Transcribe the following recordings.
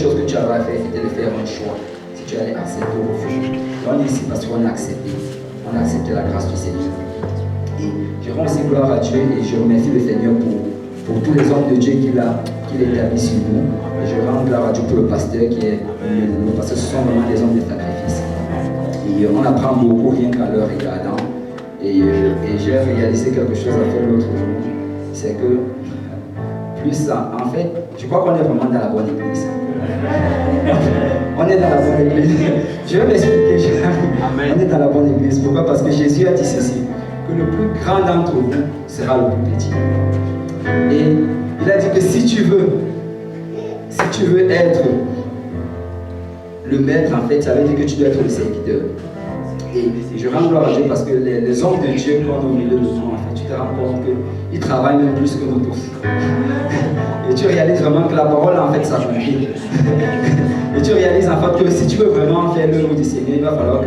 chose que tu avais à faire, c'était de faire un choix. Si tu allais accepter ou refuser. On est ici parce qu'on a accepté. On a accepté la grâce du Seigneur. Et je rends aussi gloire à Dieu et je remercie le Seigneur pour tous les hommes de Dieu qu'il a établis sur nous. Et je rends gloire à Dieu pour le pasteur parce que ce sont vraiment des hommes de sacrifice. Et on apprend beaucoup rien qu'à leur regardant. Et j'ai réalisé quelque chose à faire l'autre jour. C'est que plus ça, en fait, je crois qu'on est vraiment dans la bonne église. On est dans la bonne église. Je vais m'expliquer. On est dans la bonne église. Pourquoi? Parce que Jésus a dit ceci, que le plus grand d'entre vous sera le plus petit. Et il a dit que si tu veux être le maître, en fait, ça veut dire que tu dois être le serviteur. Et je rends gloire à Dieu parce que les hommes de Dieu, quand on est au milieu de nous, en fait, tu te rends compte qu'ils travaillent même plus que nous tous. Et tu réalises vraiment que la parole, en fait, ça compte. Et tu réalises en fait que si tu veux vraiment faire l'œuvre du Seigneur, il va falloir que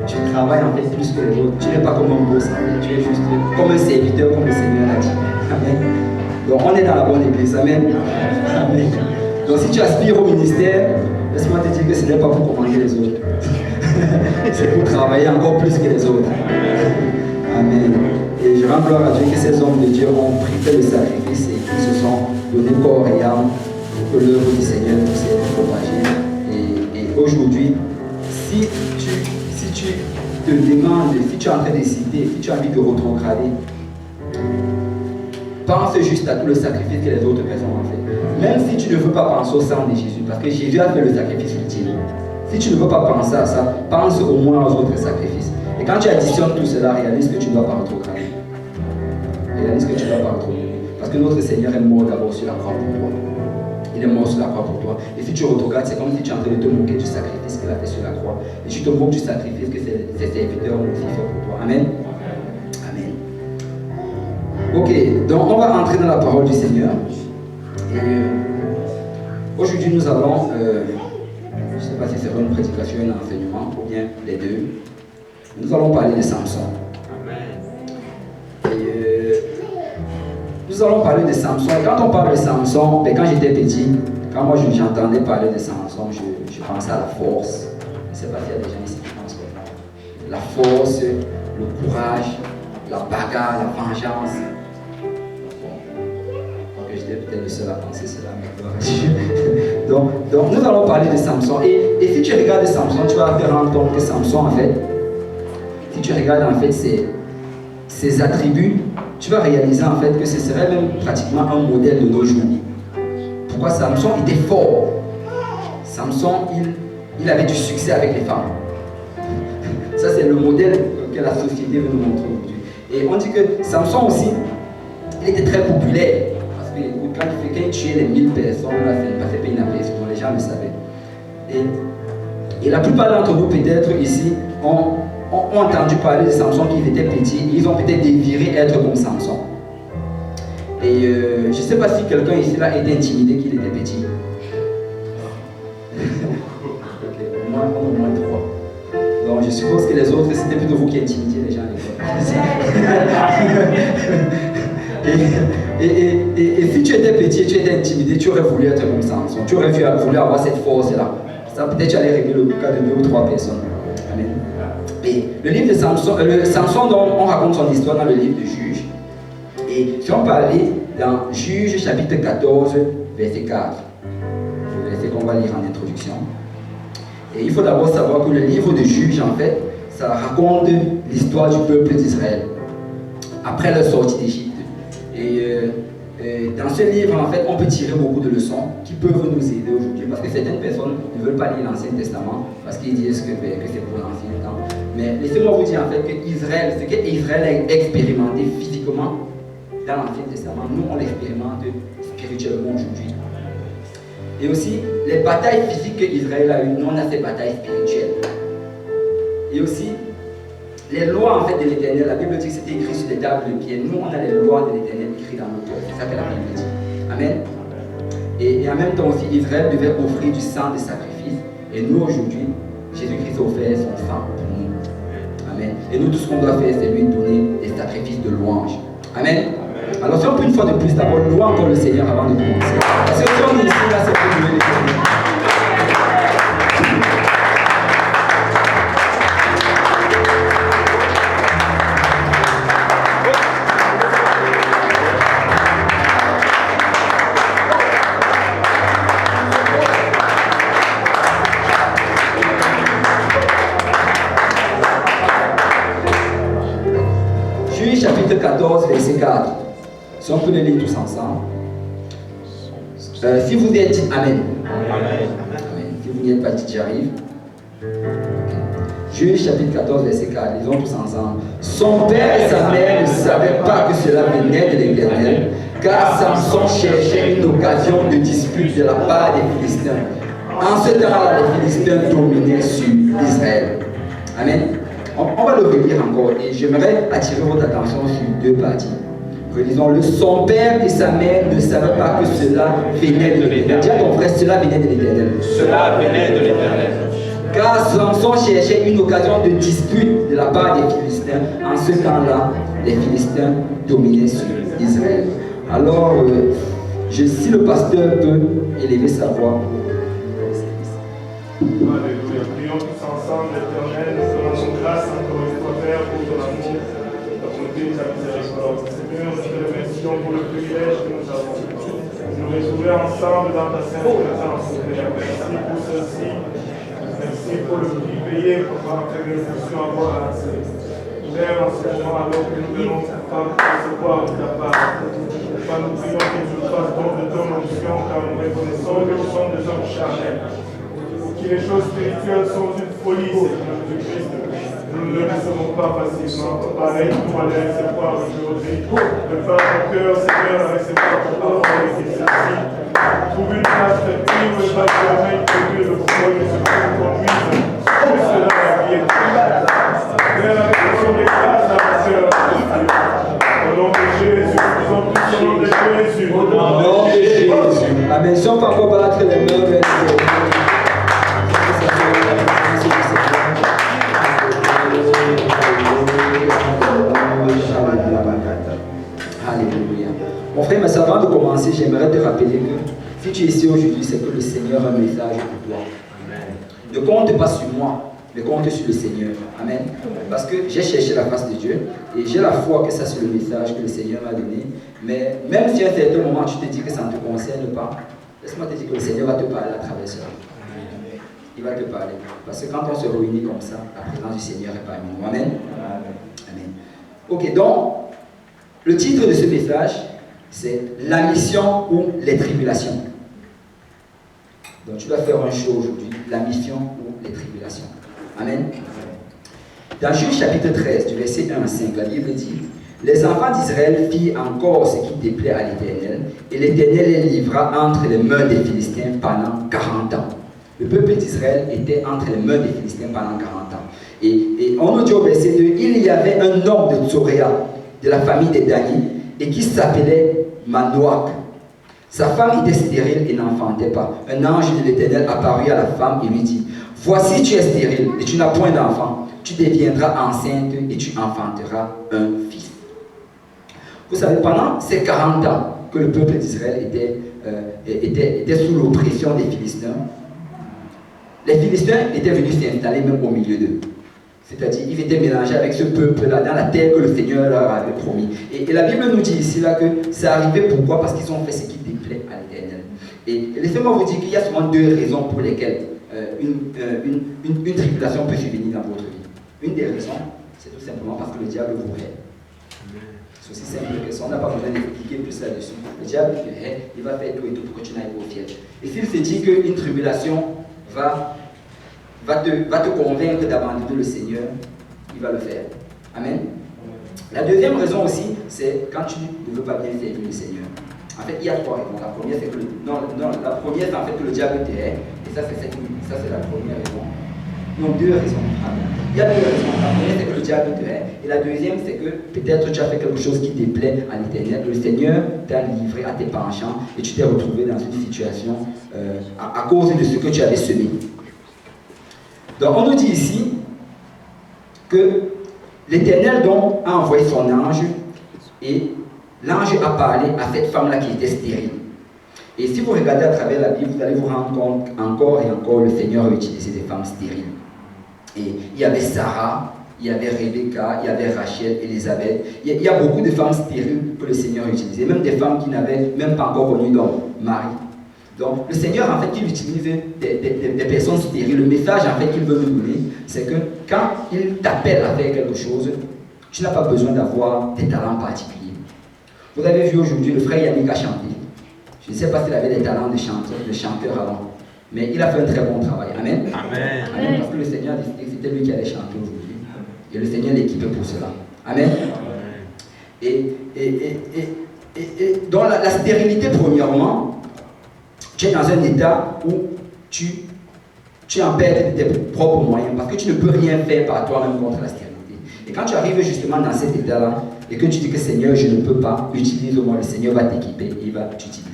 tu travailles en fait plus que les autres. Tu n'es pas comme un boss, en fait. Tu es juste comme un serviteur, comme le Seigneur l'a dit. Amen. Donc on est dans la bonne église. Amen. Amen. Donc si tu aspires au ministère, laisse-moi te dire que ce n'est pas pour commander les autres. C'est pour travailler encore plus que les autres. Amen. Et je rends gloire à Dieu que ces hommes de Dieu ont pris le sacrifice et qu'ils se sont donnés corps et âme pour que l'œuvre du Seigneur puisse être propagée. Et aujourd'hui, si tu te demandes, si tu es en train d'hésiter, si tu as envie de retrograder, pense juste à tout le sacrifice que les autres personnes ont fait. Même si tu ne veux pas penser au sang de Jésus, parce que Jésus a fait le sacrifice ultime. Si tu ne veux pas penser à ça, pense au moins aux autres sacrifices. Et quand tu additionnes tout cela, réalise que tu ne dois pas retrograder. Réalise que tu ne dois pas retrograder. Parce que notre Seigneur est mort d'abord sur la croix pour toi. Il est mort sur la croix pour toi. Et si tu retrogrades, c'est comme si tu es en train de te moquer du sacrifice qu'il a fait sur la croix. Et tu te moques du sacrifice que ses serviteurs ont aussi fait pour toi. Amen. Amen. Ok, donc on va entrer dans la parole du Seigneur. Et aujourd'hui, nous allons, je ne sais pas si c'est une prédication, un enseignement, ou bien les deux. Nous allons parler de Samson. Et nous allons parler de Samson. Et quand on parle de Samson, ben quand j'étais petit, quand moi j'entendais parler de Samson, je pensais à la force. Je ne sais pas s'il y a des gens ici qui pensent comme ça. La force, le courage, la bagarre, la vengeance. J'étais peut-être le seul à penser cela, mais donc nous allons parler de Samson. Et si tu regardes Samson, tu vas te rendre compte que Samson, en fait, si tu regardes en fait ses attributs, tu vas réaliser en fait que ce serait même pratiquement un modèle de nos jours. Pourquoi? Samson était fort. Samson, il avait du succès avec les femmes. Ça, c'est le modèle que la société veut nous montrer aujourd'hui. Et on dit que Samson aussi, il était très populaire. Parce que quand il tuait les 1000 personnes, là, ça ne passait pas inaperçu, les gens le savaient. Et la plupart d'entre vous, peut-être ici, ont entendu parler de Samson qui était petit. Ils ont peut-être désiré être comme Samson. Et je ne sais pas si quelqu'un ici là était intimidé qu'il était petit. Ok, au moins 3. Donc je suppose que les autres, c'était plutôt vous qui intimidiez les gens à l'école. Et si tu étais petit et tu étais intimidé, tu aurais voulu être comme Samson. Tu aurais voulu avoir cette force-là. Ça peut-être tu allais régler le cas de 2 ou 3 personnes. Amen. Et le livre de Samson, Samson dont on raconte son histoire dans le livre de Juges. Et si on parlait dans Juges chapitre 14, verset 4, le verset qu'on va lire en introduction. Et il faut d'abord savoir que le livre de Juges, en fait, ça raconte l'histoire du peuple d'Israël après leur sortie d'Égypte. Et dans ce livre, en fait, on peut tirer beaucoup de leçons qui peuvent nous aider aujourd'hui. Parce que certaines personnes ne veulent pas lire l'Ancien Testament parce qu'ils disent que c'est pour l'Ancien temps. Mais laissez-moi vous dire en fait que Israël, ce qu'Israël a expérimenté physiquement dans l'Ancien Testament, nous on l'expérimente spirituellement aujourd'hui. Et aussi, les batailles physiques qu'Israël a eues, nous on a ces batailles spirituelles. Et aussi, les lois en fait de l'Éternel, la Bible dit que c'était écrit sur des tables de pierre. Nous, on a les lois de l'Éternel écrites dans nos cœurs. C'est ça que la Bible dit. Amen. Et en même temps aussi, Israël devait offrir du sang de sacrifice. Et nous, aujourd'hui, Jésus-Christ a offert son sang pour nous. Amen. Et nous, tout ce qu'on doit faire, c'est lui donner des sacrifices de louange. Amen. Alors, si on peut une fois de plus, d'abord, louer encore le Seigneur avant de commencer. Parce que si on est ici, là, c'est pour louer le Seigneur. vais lire tous ensemble. Si vous êtes dit Amen. Amen. Si vous n'y êtes pas dit, j'arrive. Juge chapitre 14, verset 4, lisons tous ensemble. Son père et sa mère ne savaient pas que cela venait de l'Éternel, car Samson cherchait une occasion de dispute de la part des Philistins. En ce temps-là, les Philistins dominaient sur Israël. Amen. On va le relire encore et j'aimerais attirer votre attention sur deux parties. Relisons-le. Son père et sa mère ne savaient pas que cela venait de l'Éternel. Dis à ton frère, cela venait de l'Éternel. Cela venait de l'Éternel. Car Samson cherchait une occasion de dispute de la part des Philistins. En ce temps-là, les Philistins dominaient sur Israël. Alors, si le pasteur peut élever sa voix. Alléluia. Prions tous ensemble, l'Éternel, nous te rendons grâce encore une fois, Père, pour ton amour, ta bonté et ta miséricorde. Seigneur, nous te remercions pour le privilège que nous avons. Nous retrouver ensemble dans ta sainte présence. Père, merci pour ceci. Merci pour le prix payé pour que nous puissions avoir accès. Père, en ce moment, alors que nous venons recevoir de ta part, nous prions que tu nous fasses don de ton onction, car nous reconnaissons que nous sommes des hommes charnels. Que les choses spirituelles sont une folie, Seigneur Jésus-Christ. Nous ne le recevons pas facilement. Pareil, nous allons les recevoir aujourd'hui. Prépare ton cœur, Seigneur, à recevoir ton parole qui est celle-ci. Trouve une perspective et va permettre que le pouvoir de ce que nous conduise. Que cela va bien. Père, avec le nom des grâces à la sœur, au nom de Jésus, nous sommes tous au nom de Jésus. Au nom de Jésus. Amen. Si on peut encore battre les mains vers les Alléluia. Mon frère, mais avant de commencer, j'aimerais te rappeler que si tu es ici aujourd'hui, c'est que le Seigneur a un message pour toi. Amen. Ne compte pas sur moi, mais compte sur le Seigneur. Amen. Parce que j'ai cherché la face de Dieu et j'ai la foi que ça c'est le message que le Seigneur m'a donné. Mais même si à un certain moment tu te dis que ça ne te concerne pas, laisse-moi te dire que le Seigneur va te parler à travers cela. Il va te parler. Parce que quand on se réunit comme ça, la présence du Seigneur est parmi nous. Amen. Amen. Ok, donc, le titre de ce message, c'est la mission ou les tribulations. Donc, tu dois faire un show aujourd'hui, la mission ou les tribulations. Amen. Dans Juge chapitre 13, du verset 1 à 5, la Bible dit: les enfants d'Israël firent encore ce qui déplaît à l'Éternel, et l'Éternel les livra entre les mains des Philistins pendant 40 ans. Le peuple d'Israël était entre les mains des Philistins pendant 40 ans. Et on nous dit au verset 2, il y avait un homme de Tsoréa, de la famille des Dani, et qui s'appelait Manoach. Sa femme était stérile et n'enfantait pas. Un ange de l'Éternel apparut à la femme et lui dit: voici, tu es stérile et tu n'as point d'enfant. Tu deviendras enceinte et tu enfanteras un fils. Vous savez, pendant ces 40 ans que le peuple d'Israël était sous l'oppression des Philistins, les Philistins étaient venus s'installer même au milieu d'eux. C'est-à-dire, ils étaient mélangés avec ce peuple-là, dans la terre que le Seigneur leur avait promis. Et la Bible nous dit ici là, que ça arrivait pourquoi? Parce qu'ils ont fait ce qui déplaît à l'Éternel. Et laissez-moi vous dire qu'il y a souvent deux raisons pour lesquelles une tribulation peut survenir dans votre vie. Une des raisons, c'est tout simplement parce que le diable vous hait. C'est aussi simple que ça, on n'a pas besoin d'expliquer plus là-dessus. Le diable te hait, il va faire tout et tout pour que tu n'ailles pas au fiel. Et s'il se dit qu'une tribulation va te convaincre d'abandonner le Seigneur, il va le faire. Amen. La deuxième raison aussi, c'est quand tu ne veux pas bien servir le Seigneur. En fait, il y a trois raisons. La première, c'est que en fait que le diable te hait. Et ça, c'est la première raison. Non, deux raisons. Il y a deux raisons. La première, c'est que le diable te hait. Et la deuxième, c'est que peut-être tu as fait quelque chose qui déplaît à l'Éternel. Le Seigneur t'a livré à tes penchants et tu t'es retrouvé dans une situation à cause de ce que tu avais semé. Donc, on nous dit ici que l'Éternel donc a envoyé son ange et l'ange a parlé à cette femme-là qui était stérile. Et si vous regardez à travers la Bible, vous allez vous rendre compte encore et encore le Seigneur a utilisé des femmes stériles. Et il y avait Sarah, il y avait Rebecca, il y avait Rachel, Élisabeth. Il y a beaucoup de femmes stériles que le Seigneur a utilisées, même des femmes qui n'avaient même pas encore connu d'homme, Marie. Donc le Seigneur, en fait, il utilise des personnes stériles. Le message, en fait, qu'il veut nous donner, c'est que quand il t'appelle à faire quelque chose, tu n'as pas besoin d'avoir des talents particuliers. Vous avez vu aujourd'hui le frère Yannick a chanté. Je ne sais pas s'il avait des talents de chanteur avant, mais il a fait un très bon travail. Amen. Amen. Amen. Parce que le Seigneur a décidé que c'était lui qui allait chanter aujourd'hui. Et le Seigneur l'équipait pour cela. Amen. Et dans la stérilité, premièrement, tu es dans un état où tu es en perte de tes propres moyens parce que tu ne peux rien faire par toi-même contre la stérilité. Et quand tu arrives justement dans cet état-là et que tu dis que Seigneur, je ne peux pas, utilise-moi, le Seigneur va t'équiper et il va t'utiliser.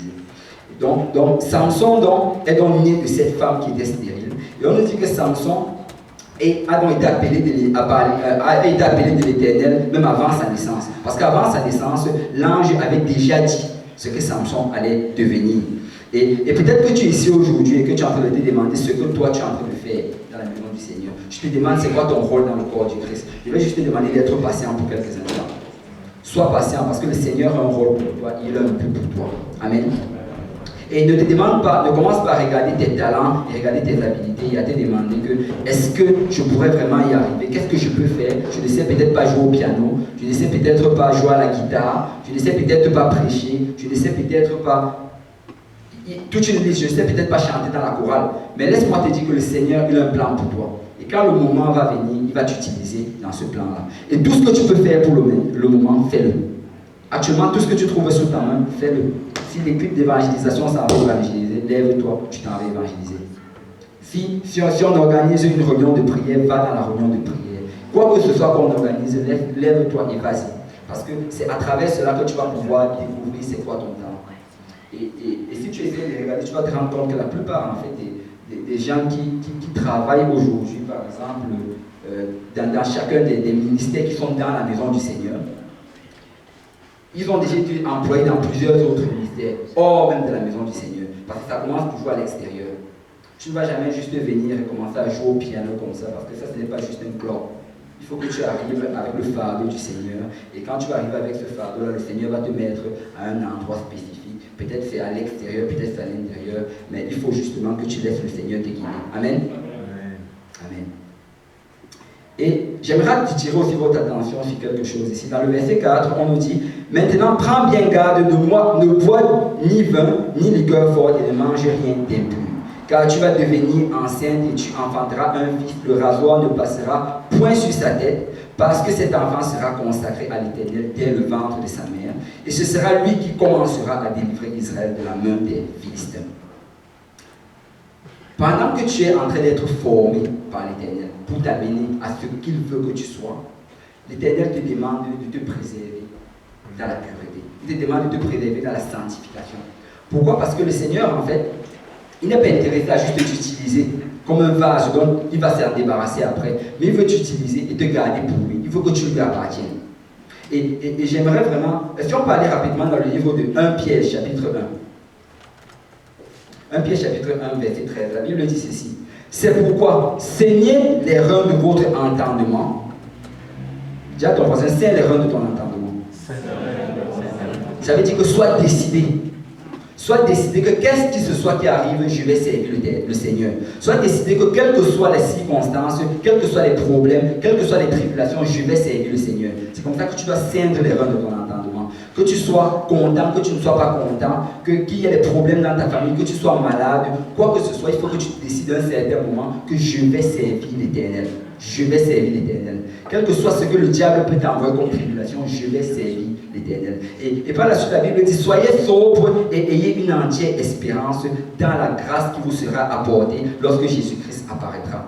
Donc Samson est donc né de cette femme qui était stérile. Et on nous dit que Samson a donc été appelé de l'Éternel même avant sa naissance. Parce qu'avant sa naissance, l'ange avait déjà dit ce que Samson allait devenir. Et peut-être que tu es ici aujourd'hui et que tu es en train de te demander ce que toi tu es en train de faire dans la maison du Seigneur. Je te demande c'est quoi ton rôle dans le corps du Christ. Je vais juste te demander d'être patient pour quelques instants. Sois patient parce que le Seigneur a un rôle pour toi, il a un but pour toi. Amen. Et ne commence pas à regarder tes talents et regarder tes habilités et à te demander que est-ce que je pourrais vraiment y arriver? Qu'est-ce que je peux faire? Je ne sais peut-être pas jouer au piano, je ne sais peut-être pas jouer à la guitare, je ne sais peut-être pas prêcher, je ne sais peut-être pas toute une liste, je ne sais peut-être pas chanter dans la chorale, mais laisse-moi te dire que le Seigneur il a un plan pour toi. Et quand le moment va venir, il va t'utiliser dans ce plan-là. Et tout ce que tu peux faire pour le moment, fais-le. Actuellement, tout ce que tu trouves sous ta main, fais-le. Si l'équipe d'évangélisation s'en va évangéliser, lève-toi, tu t'en vas évangéliser. Si on organise une réunion de prière, va dans la réunion de prière. Quoi que ce soit qu'on organise, lève-toi et vas-y. Parce que c'est à travers cela que tu vas pouvoir découvrir c'est quoi ton talent. Et si tu essaies de regarder, tu vas te rendre compte que la plupart en fait, des gens qui travaillent aujourd'hui, par exemple, dans chacun des ministères qui sont dans la maison du Seigneur, ils ont déjà été employés dans plusieurs autres ministères, hors même de la maison du Seigneur, parce que ça commence toujours à l'extérieur. Tu ne vas jamais juste venir et commencer à jouer au piano comme ça, parce que ça, ce n'est pas juste un club. Il faut que tu arrives avec le fardeau du Seigneur, et quand tu vas arriver avec ce fardeau-là, le Seigneur va te mettre à un endroit spécifique. Peut-être c'est à l'extérieur, peut-être c'est à l'intérieur, mais il faut justement que tu laisses le Seigneur te guider. Amen. Amen. Et j'aimerais attirer aussi votre attention sur quelque chose ici. Dans le verset 4, on nous dit « Maintenant, prends bien garde de moi, ne bois ni vin, ni liqueur forte et ne mange rien d'impur. Car tu vas devenir enceinte et tu enfanteras un fils. Le rasoir ne passera point sur sa tête, parce que cet enfant sera consacré à l'Éternel dès le ventre de sa mère. Et ce sera lui qui commencera à délivrer Israël de la main des Philistins. » Pendant que tu es en train d'être formé par l'Éternel pour t'amener à ce qu'il veut que tu sois, l'Éternel te demande de te préserver dans la pureté. Il te demande de te préserver dans la sanctification. Pourquoi? Parce que le Seigneur, en fait, il n'est pas intéressé à juste t'utiliser comme un vase, donc il va s'en débarrasser après. Mais il veut t'utiliser et te garder pour lui. Il veut que tu lui appartiennes. Et j'aimerais vraiment... Si on peut aller rapidement dans le livre de 1 Pierre, chapitre 1. 1 Pierre chapitre 1, verset 13, la Bible dit ceci. C'est pourquoi saignez les reins de votre entendement. Dis à ton voisin, saigne les reins de ton entendement. Ça veut dire que sois décidé. Sois décidé que qu'est-ce qui ce soit qui arrive, je vais servir le Seigneur. Sois décidé que quelles que soient les circonstances, quels que soient les problèmes, quelles que soient les tribulations, je vais servir le Seigneur. C'est comme ça que tu dois ceindre les reins de ton entendement. Que tu sois content, que tu ne sois pas content, qu'il y ait des problèmes dans ta famille, que tu sois malade, quoi que ce soit, il faut que tu décides à un certain moment que je vais servir l'Éternel. Je vais servir l'Éternel. Quel que soit ce que le diable peut t'envoyer comme tribulation, je vais servir l'Éternel. Et par la suite, la Bible dit, soyez sobres et ayez une entière espérance dans la grâce qui vous sera apportée lorsque Jésus-Christ apparaîtra.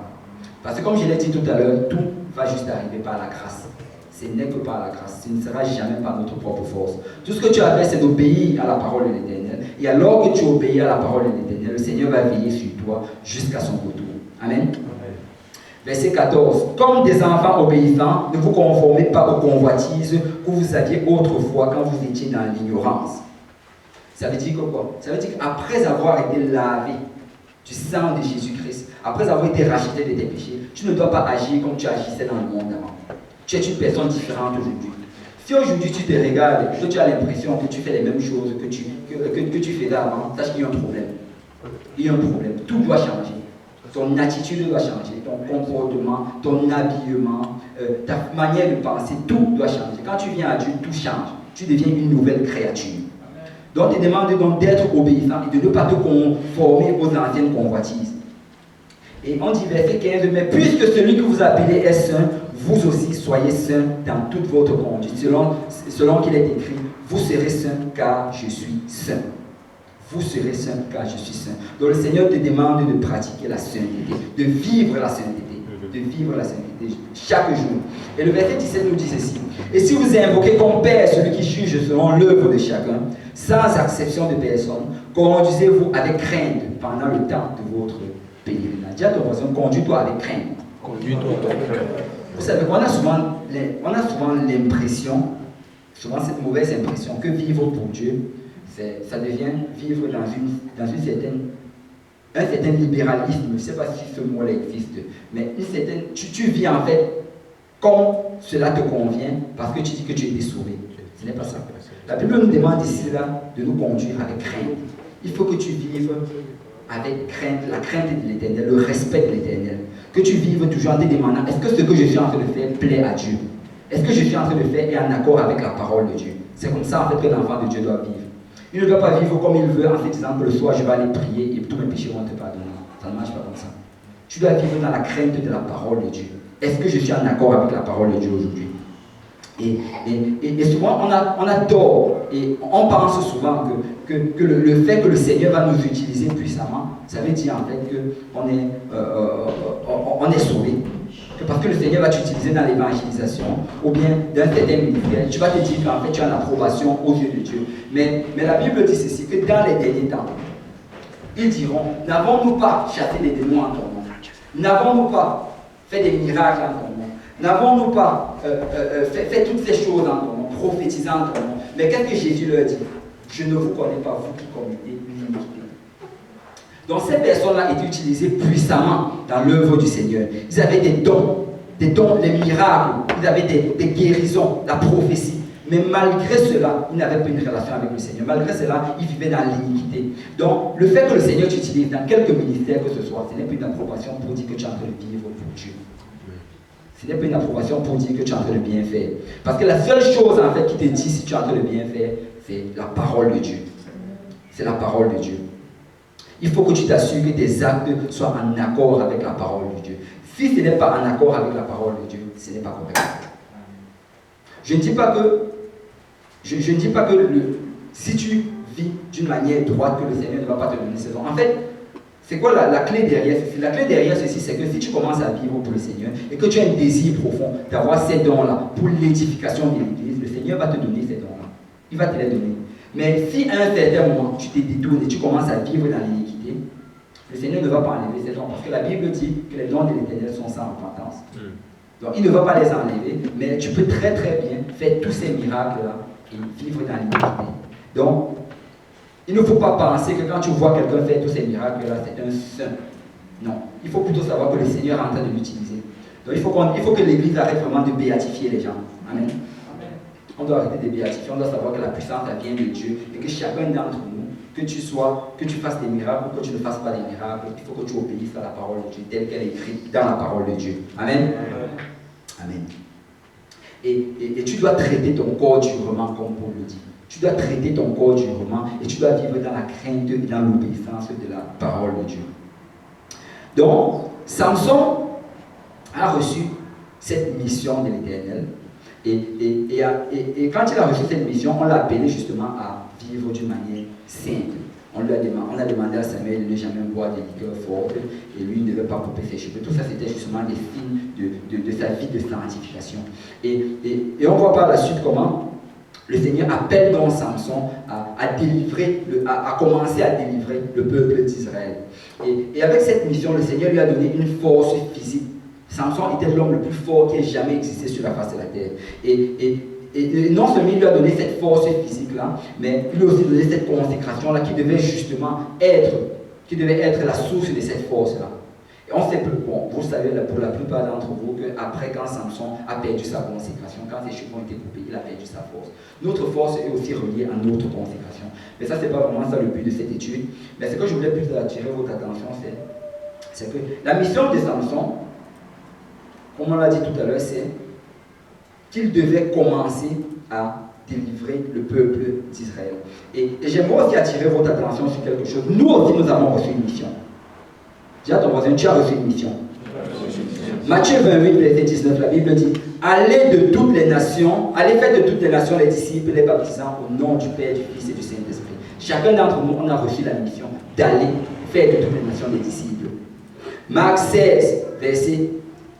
Parce que comme je l'ai dit tout à l'heure, tout va juste arriver par la grâce. Ce n'est que par la grâce. Ce ne sera jamais par notre propre force. Tout ce que tu as fait, c'est d'obéir à la parole de l'Éternel. Et alors que tu obéis à la parole de l'Éternel, le Seigneur va veiller sur toi jusqu'à son retour. Amen. Verset 14. Comme des enfants obéissants, ne vous conformez pas aux convoitises que vous aviez autrefois quand vous étiez dans l'ignorance. Ça veut dire que quoi? Ça veut dire qu'après avoir été lavé du sang de Jésus-Christ, après avoir été racheté de tes péchés, tu ne dois pas agir comme tu agissais dans le monde avant. Tu es une personne différente aujourd'hui. Si aujourd'hui tu te regardes, que tu as l'impression que tu fais les mêmes choses que tu faisais avant, sache qu'il y a un problème. Il y a un problème. Tout doit changer. Ton attitude doit changer, ton comportement, ton habillement, ta manière de penser, tout doit changer. Quand tu viens à Dieu, tout change. Tu deviens une nouvelle créature. Donc, il demande donc d'être obéissant et de ne pas te conformer aux anciennes convoitises. Et on dit verset 15, mais puisque celui que vous appelez est saint, vous aussi soyez saints dans toute votre conduite. Selon qu'il est écrit, vous serez saints car je suis saint. Vous serez saints car je suis saint. Donc le Seigneur te demande de pratiquer la sainteté, de vivre la sainteté, chaque jour. Et le verset 17 nous dit ceci. Et si vous invoquez comme Père celui qui juge selon l'œuvre de chacun, sans acception de personne, conduisez-vous avec crainte pendant le temps de votre pèlerinage. Dis à ton voisin, conduis-toi avec crainte. Conduis-toi avec crainte. Vous savez qu'on a souvent l'impression, souvent cette mauvaise impression, que vivre pour Dieu, ça devient vivre dans un certain libéralisme. Je ne sais pas si ce mot-là existe, mais tu vis en fait comme cela te convient parce que tu dis que tu es été sauvé. Ce n'est pas ça. La Bible nous demande ici là de nous conduire avec crainte. Il faut que tu vives avec crainte, la crainte de l'Éternel, le respect de l'Éternel. Que tu vives toujours en te demandant, est-ce que ce que je suis en train de faire plaît à Dieu? Est-ce que je suis en train de faire est en accord avec la parole de Dieu? C'est comme ça en fait que l'enfant de Dieu doit vivre. Il ne doit pas vivre comme il veut en se disant que le soir je vais aller prier et tous mes péchés vont te pardonner. Ça ne marche pas comme ça. Tu dois vivre dans la crainte de la parole de Dieu. Est-ce que je suis en accord avec la parole de Dieu aujourd'hui? Et souvent on a tort et on pense souvent que le fait que le Seigneur va nous utiliser puissamment, ça veut dire en fait qu'on est sauvé. Parce que le Seigneur va t'utiliser dans l'évangélisation ou bien dans certain ministère, tu vas te dire qu'en fait tu as l'approbation aux yeux de Dieu. Mais la Bible dit ceci, que dans les derniers temps, ils diront, n'avons-nous pas chassé les démons en ton nom? N'avons-nous pas fait des miracles en ton nom? N'avons-nous pas fait toutes ces choses en ton nom, prophétisé en ton nom? Mais qu'est-ce que Jésus leur dit? Je ne vous connais pas, vous qui commettez l'iniquité. Donc ces personnes-là étaient utilisées puissamment dans l'œuvre du Seigneur. Ils avaient des dons, les miracles, ils avaient des guérisons, la prophétie. Mais malgré cela, ils n'avaient pas une relation avec le Seigneur. Malgré cela, ils vivaient dans l'iniquité. Donc le fait que le Seigneur t'utilise dans quelque ministère que ce soit, ce n'est pas une approbation pour dire que tu es en train de vivre pour Dieu. Ce n'est pas une approbation pour dire que tu es en train de bien faire. Parce que la seule chose en fait qui te dit si tu es en train de bien faire, c'est la parole de Dieu. C'est la parole de Dieu. Il faut que tu t'assures que tes actes soient en accord avec la parole de Dieu. Si ce n'est pas en accord avec la parole de Dieu, ce n'est pas correct. Je ne dis pas que si tu vis d'une manière droite, que le Seigneur ne va pas te donner ses dons. En fait, c'est quoi la clé derrière ceci? La clé derrière ceci, c'est que si tu commences à vivre pour le Seigneur et que tu as un désir profond d'avoir ces dons-là pour l'édification de l'Église, le Seigneur va te donner ces dons-là. Il va te les donner. Mais si à un certain moment, tu t'es détourné, tu commences à vivre dans l'iniquité, le Seigneur ne va pas enlever ces dons. Parce que la Bible dit que les dons de l'Éternel sont sans repentance. Donc il ne va pas les enlever, mais tu peux très très bien faire tous ces miracles-là et vivre dans l'iniquité. Donc, il ne faut pas penser que quand tu vois quelqu'un faire tous ces miracles-là, c'est un saint. Non. Il faut plutôt savoir que le Seigneur est en train de l'utiliser. Donc il faut que l'Église arrête vraiment de béatifier les gens. Amen. On doit arrêter de béatifier, on doit savoir que la puissance vient de Dieu et que chacun d'entre nous, que tu fasses des miracles ou que tu ne fasses pas des miracles, il faut que tu obéisses à la parole de Dieu telle qu'elle est écrite dans la parole de Dieu. Amen. Amen. Et tu dois traiter ton corps durement comme Paul le dit. Tu dois traiter ton corps durement et tu dois vivre dans la crainte et dans l'obéissance de la parole de Dieu. Donc, Samson a reçu cette mission de l'Éternel. Et quand il a reçu cette mission, on l'a appelé justement à vivre d'une manière simple. On a demandé à Samuel de ne jamais boire des liqueurs fortes et lui ne devait pas couper ses cheveux. Tout ça, c'était justement des signes de sa vie de sanctification. Et on voit par la suite comment le Seigneur appelle donc Samson à commencer à délivrer le peuple d'Israël. Et avec cette mission, le Seigneur lui a donné une force physique. Samson était l'homme le plus fort qui ait jamais existé sur la face de la terre. Et non seulement il lui a donné cette force physique-là, mais il lui a aussi donné cette consécration-là qui devait justement être la source de cette force-là. Et on sait, bon, vous savez pour la plupart d'entre vous qu'après quand Samson a perdu sa consécration, quand ses cheveux ont été coupés, il a perdu sa force. Notre force est aussi reliée à notre consécration. Mais ça, ce n'est pas vraiment ça le but de cette étude. Mais ce que je voulais plus attirer votre attention, c'est que la mission de Samson, comme on l'a dit tout à l'heure, c'est qu'il devait commencer à délivrer le peuple d'Israël. Et j'aimerais aussi attirer votre attention sur quelque chose. Nous aussi, nous avons reçu une mission. Dis à ton voisin, tu as reçu une mission. Matthieu 28, verset 19, la Bible dit: allez de toutes les nations, allez faire de toutes les nations les disciples, les baptisants au nom du Père, du Fils et du Saint-Esprit. Chacun d'entre nous, on a reçu la mission d'aller faire de toutes les nations des disciples. Marc 16, verset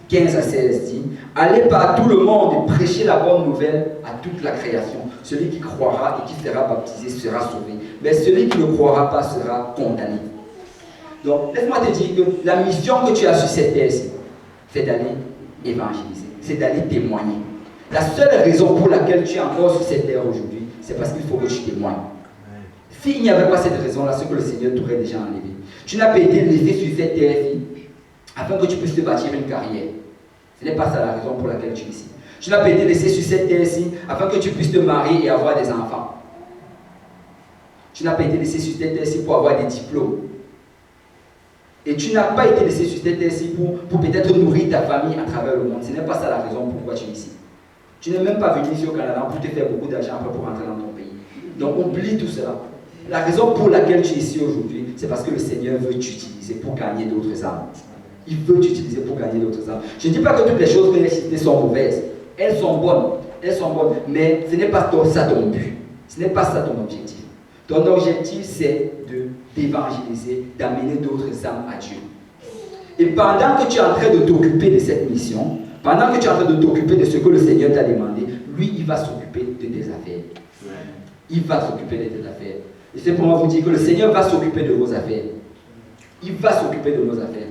15 à 16 dit: allez par tout le monde et prêchez la bonne nouvelle à toute la création. Celui qui croira et qui sera baptisé sera sauvé, mais celui qui ne croira pas sera condamné. Donc, laisse-moi te dire que la mission que tu as sur cette terre-ci, c'est d'aller évangéliser, c'est d'aller témoigner. La seule raison pour laquelle tu es encore sur cette terre aujourd'hui, c'est parce qu'il faut que tu témoignes. S'il n'y avait pas cette raison-là, c'est que le Seigneur t'aurait déjà enlevé. Tu n'as pas été laissé sur cette terre-ci afin que tu puisses te bâtir une carrière. Ce n'est pas ça la raison pour laquelle tu es ici. Tu n'as pas été laissé sur cette terre-ci afin que tu puisses te marier et avoir des enfants. Tu n'as pas été laissé sur cette terre-ci pour avoir des diplômes. Et tu n'as pas été laissé sur cette terre-ci pour peut-être nourrir ta famille à travers le monde. Ce n'est pas ça la raison pourquoi tu es ici. Tu n'es même pas venu ici au Canada pour te faire beaucoup d'argent après pour rentrer dans ton pays. Donc oublie tout cela. La raison pour laquelle tu es ici aujourd'hui, c'est parce que le Seigneur veut t'utiliser pour gagner d'autres âmes. Il veut t'utiliser pour gagner d'autres âmes. Je ne dis pas que toutes les choses que j'ai citées sont mauvaises. Elles sont bonnes. Elles sont bonnes. Mais ce n'est pas ça ton but. Ce n'est pas ça ton objectif. Ton objectif, c'est d'évangéliser, d'amener d'autres âmes à Dieu. Et pendant que tu es en train de t'occuper de cette mission, pendant que tu es en train de t'occuper de ce que le Seigneur t'a demandé, lui, il va s'occuper de tes affaires. Il va s'occuper de tes affaires. Et c'est pour moi vous dire que le Seigneur va s'occuper de vos affaires. Il va s'occuper de nos affaires.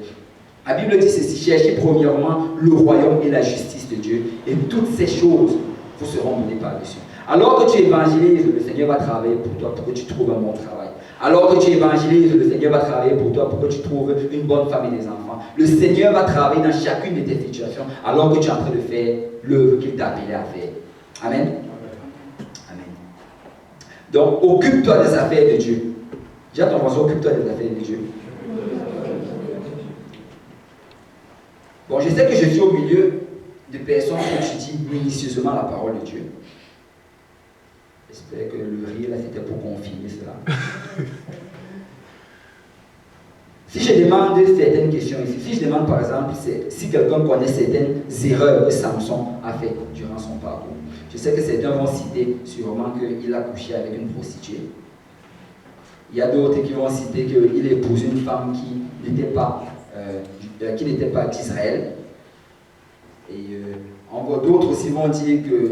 La Bible dit ceci: cherchez premièrement le royaume et la justice de Dieu, et toutes ces choses vous seront menées par-dessus. Alors que tu évangélises, le Seigneur va travailler pour toi pour que tu trouves un bon travail. Alors que tu évangélises, le Seigneur va travailler pour toi pour que tu trouves une bonne femme et des enfants. Le Seigneur va travailler dans chacune de tes situations alors que tu es en train de faire l'œuvre qu'il t'a appelé à faire. Amen. Amen. Donc, occupe-toi des affaires de Dieu. Dis à ton voisin, occupe-toi des affaires de Dieu. Bon, je sais que je suis au milieu de personnes qui étudient minutieusement la parole de Dieu. J'espère que le rire là c'était pour confirmer cela. Si je demande certaines questions ici, si je demande par exemple si quelqu'un connaît certaines erreurs que Samson a faites durant son parcours, je sais que certains vont citer sûrement qu'il a couché avec une prostituée. Il y a d'autres qui vont citer qu'il épouse une femme qui n'était pas d'Israël. Et on voit d'autres aussi vont dire que,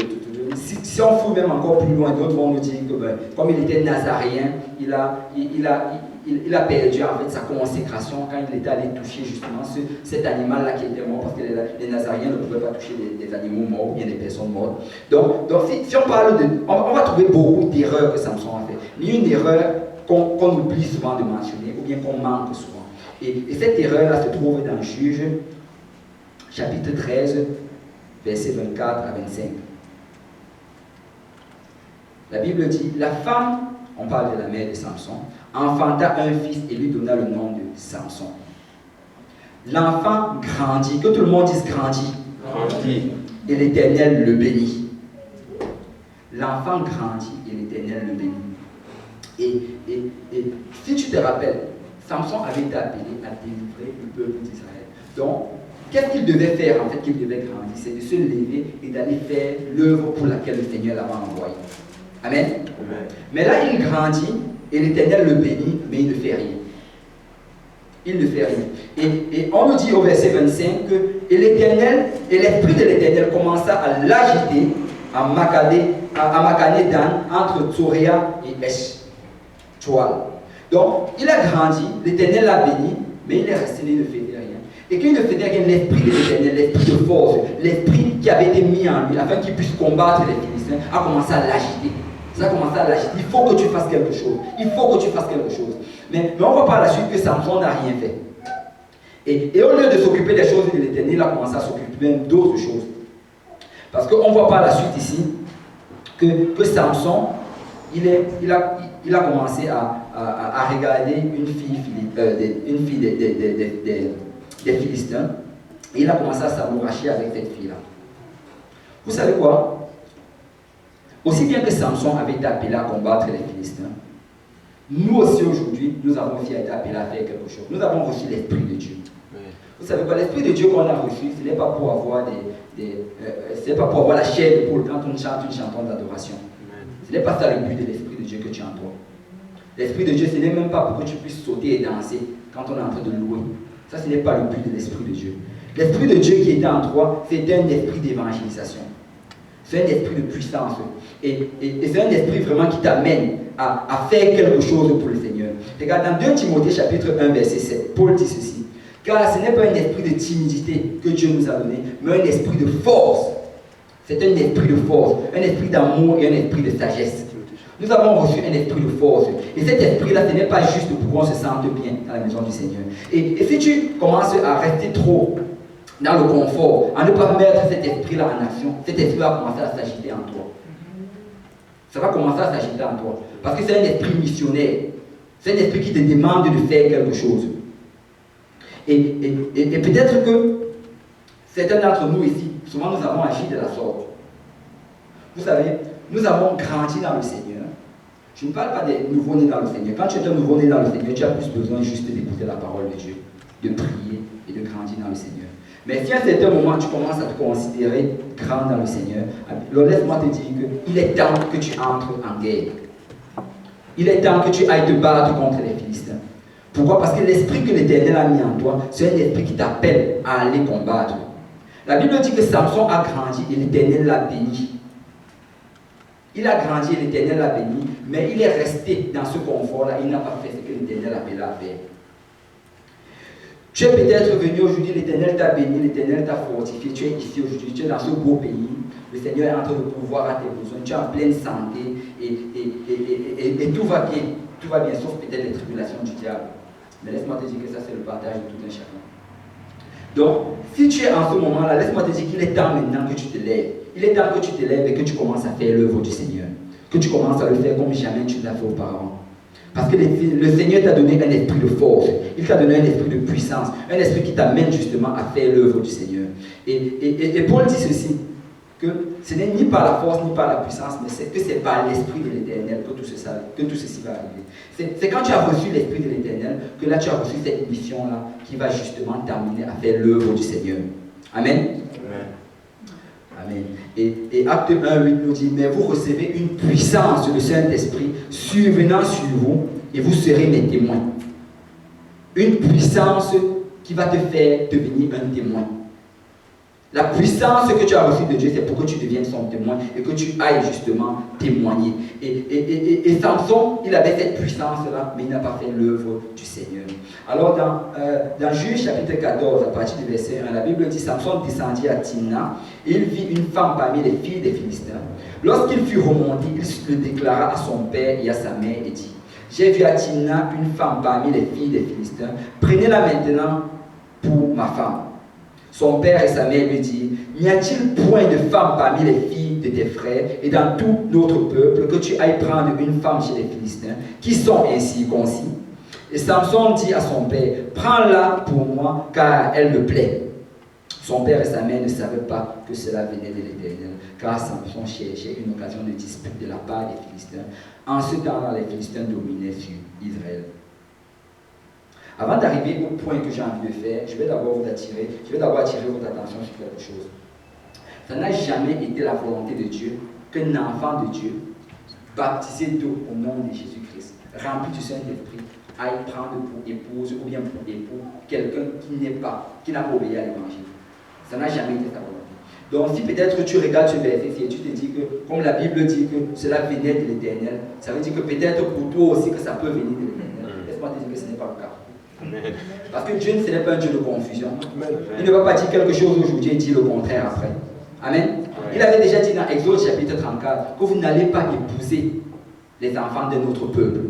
si on fout même encore plus loin, d'autres vont nous dire que comme il était nazaréen, il a perdu en fait sa consécration quand il était allé toucher justement cet animal-là qui était mort, parce que les nazaréens ne pouvaient pas toucher des animaux morts ou bien des personnes mortes. Donc si on parle de... On va trouver beaucoup d'erreurs que Samson a fait. Il y a une erreur qu'on oublie souvent de mentionner ou bien qu'on manque souvent. Et cette erreur-là se trouve dans Juge, chapitre 13, versets 24 à 25. La Bible dit: la femme, on parle de la mère de Samson, enfanta un fils et lui donna le nom de Samson. L'enfant grandit, que tout le monde dise grandit. Grandit. Et l'Éternel le bénit. L'enfant grandit et l'Éternel le bénit. Et si tu te rappelles, Samson avait été appelé à délivrer le peuple d'Israël. Donc, qu'est-ce qu'il devait faire en fait qu'il devait grandir? C'est de se lever et d'aller faire l'œuvre pour laquelle le Seigneur l'avait envoyé. Amen. Amen. Mais là, il grandit et l'Éternel le bénit, mais il ne fait rien. Il ne fait rien. Et on nous dit au verset 25 que l'Esprit de l'Éternel commença à l'agiter à Macané Dan entre Tsoréa et Esh-Tchoal. Donc, il a grandi, l'Éternel l'a béni, mais il est resté, il ne faisait rien. Et qu'il ne faisait rien, l'Esprit de l'Éternel, l'Esprit de force, l'Esprit qui avait été mis en lui afin qu'il puisse combattre les Philistins, a commencé à l'agiter. Ça a commencé à l'agiter. Il faut que tu fasses quelque chose. Il faut que tu fasses quelque chose. Mais on voit par la suite que Samson n'a rien fait. Et au lieu de s'occuper des choses de l'Éternel, il a commencé à s'occuper même d'autres choses. Parce qu'on voit par la suite ici que Samson, il a commencé à regarder une fille des Philistins, et il a commencé à s'amouracher avec cette fille-là. Vous savez quoi? Aussi bien que Samson avait été appelé à combattre les Philistins, nous aussi aujourd'hui, nous avons aussi été appelés à faire quelque chose. Nous avons reçu l'Esprit de Dieu. Vous savez quoi, l'Esprit de Dieu qu'on a reçu, ce n'est pas pour avoir c'est pas pour avoir la chair de poule quand on chante une chanson d'adoration. Ce n'est pas ça le but de l'Esprit de Dieu que tu as en toi. L'Esprit de Dieu, ce n'est même pas pour que tu puisses sauter et danser quand on est en train de louer. Ça, ce n'est pas le but de l'Esprit de Dieu. L'Esprit de Dieu qui était en toi, c'est un esprit d'évangélisation. C'est un esprit de puissance. Et c'est un esprit vraiment qui t'amène à faire quelque chose pour le Seigneur. Regarde, dans 2 Timothée chapitre 1, verset 7, Paul dit ceci. Car ce n'est pas un esprit de timidité que Dieu nous a donné, mais un esprit de force. C'est un esprit de force, un esprit d'amour et un esprit de sagesse. Nous avons reçu un esprit de force. Et cet esprit-là, ce n'est pas juste pour qu'on se sente bien dans la maison du Seigneur. Et si tu commences à rester trop dans le confort, à ne pas mettre cet esprit-là en action, cet esprit va commencer à s'agiter en toi. Ça va commencer à s'agiter en toi. Parce que c'est un esprit missionnaire. C'est un esprit qui te demande de faire quelque chose. Et peut-être que certains d'entre nous ici, souvent nous avons agi de la sorte. Vous savez, nous avons grandi dans le Seigneur. Je ne parle pas des nouveaux-nés dans le Seigneur. Quand tu es un nouveau-né dans le Seigneur, tu as plus besoin juste d'écouter la parole de Dieu, de prier et de grandir dans le Seigneur. Mais si à un certain moment tu commences à te considérer grand dans le Seigneur, alors laisse-moi te dire qu'il est temps que tu entres en guerre. Il est temps que tu ailles te battre contre les Philistins. Pourquoi? Parce que l'esprit que l'Éternel a mis en toi, c'est un esprit qui t'appelle à aller combattre. La Bible dit que Samson a grandi et l'Éternel l'a béni. Il a grandi et l'Éternel l'a béni, mais il est resté dans ce confort-là. Il n'a pas fait ce que l'Éternel appelait à faire. Tu es peut-être venu aujourd'hui, l'Éternel t'a béni, l'Éternel t'a fortifié. Tu es ici aujourd'hui, tu es dans ce beau pays. Le Seigneur est en train de pourvoir à tes besoins. Tu es en pleine santé et tout va bien. Tout va bien, sauf peut-être les tribulations du diable. Mais laisse-moi te dire que ça, c'est le partage de tout un chacun. Donc, si tu es en ce moment-là, laisse-moi te dire qu'il est temps maintenant que tu te lèves. Il est temps que tu te lèves et que tu commences à faire l'œuvre du Seigneur. Que tu commences à le faire comme jamais tu ne l'as fait auparavant. Parce que le Seigneur t'a donné un esprit de force. Il t'a donné un esprit de puissance. Un esprit qui t'amène justement à faire l'œuvre du Seigneur. Et Paul dit ceci, que ce n'est ni par la force ni par la puissance, mais c'est par l'esprit de l'Éternel que tout ceci va arriver. C'est quand tu as reçu l'esprit de l'Éternel que là tu as reçu cette mission-là qui va justement t'amener à faire l'œuvre du Seigneur. Amen. Amen. Et Acte 1:8 nous dit, mais vous recevez une puissance du Saint-Esprit survenant sur vous et vous serez mes témoins. Une puissance qui va te faire devenir un témoin. La puissance que tu as reçue de Dieu, c'est pour que tu deviennes son témoin et que tu ailles justement témoigner. Et Samson, il avait cette puissance-là, mais il n'a pas fait l'œuvre du Seigneur. Alors dans Juge chapitre 14, à partir du verset 1, la Bible dit, Samson descendit à Timna et il vit une femme parmi les filles des Philistins. Lorsqu'il fut remonté, il le déclara à son père et à sa mère et dit, j'ai vu à Timna une femme parmi les filles des Philistins, prenez-la maintenant pour ma femme. Son père et sa mère lui disent, n'y a-t-il point de femme parmi les filles de tes frères et dans tout notre peuple que tu ailles prendre une femme chez les Philistins qui sont incirconcis? Et Samson dit à son père, prends-la pour moi car elle me plaît. Son père et sa mère ne savaient pas que cela venait de l'Éternel, car Samson cherchait une occasion de dispute de la part des Philistins. En ce temps-là, les Philistins dominaient sur Israël. Avant d'arriver au point que j'ai envie de faire, je vais d'abord attirer votre attention sur quelque chose. Ça n'a jamais été la volonté de Dieu qu'un enfant de Dieu, baptisé d'eau au nom de Jésus-Christ, rempli du Saint-Esprit, aille prendre pour épouse ou bien pour époux quelqu'un qui n'a pas obéi à l'évangile. Ça n'a jamais été sa volonté. Donc si peut-être tu regardes ce verset et tu te dis que, comme la Bible dit que cela venait de l'Éternel, ça veut dire que peut-être pour toi aussi que ça peut venir de l'Éternel. Laisse-moi te dire que ce n'est pas le cas. Parce que Dieu, ce n'est pas un Dieu de confusion. Il ne va pas dire quelque chose aujourd'hui et dire le contraire après. Amen. Il avait déjà dit dans Exode chapitre 34 que vous n'allez pas épouser les enfants de notre peuple.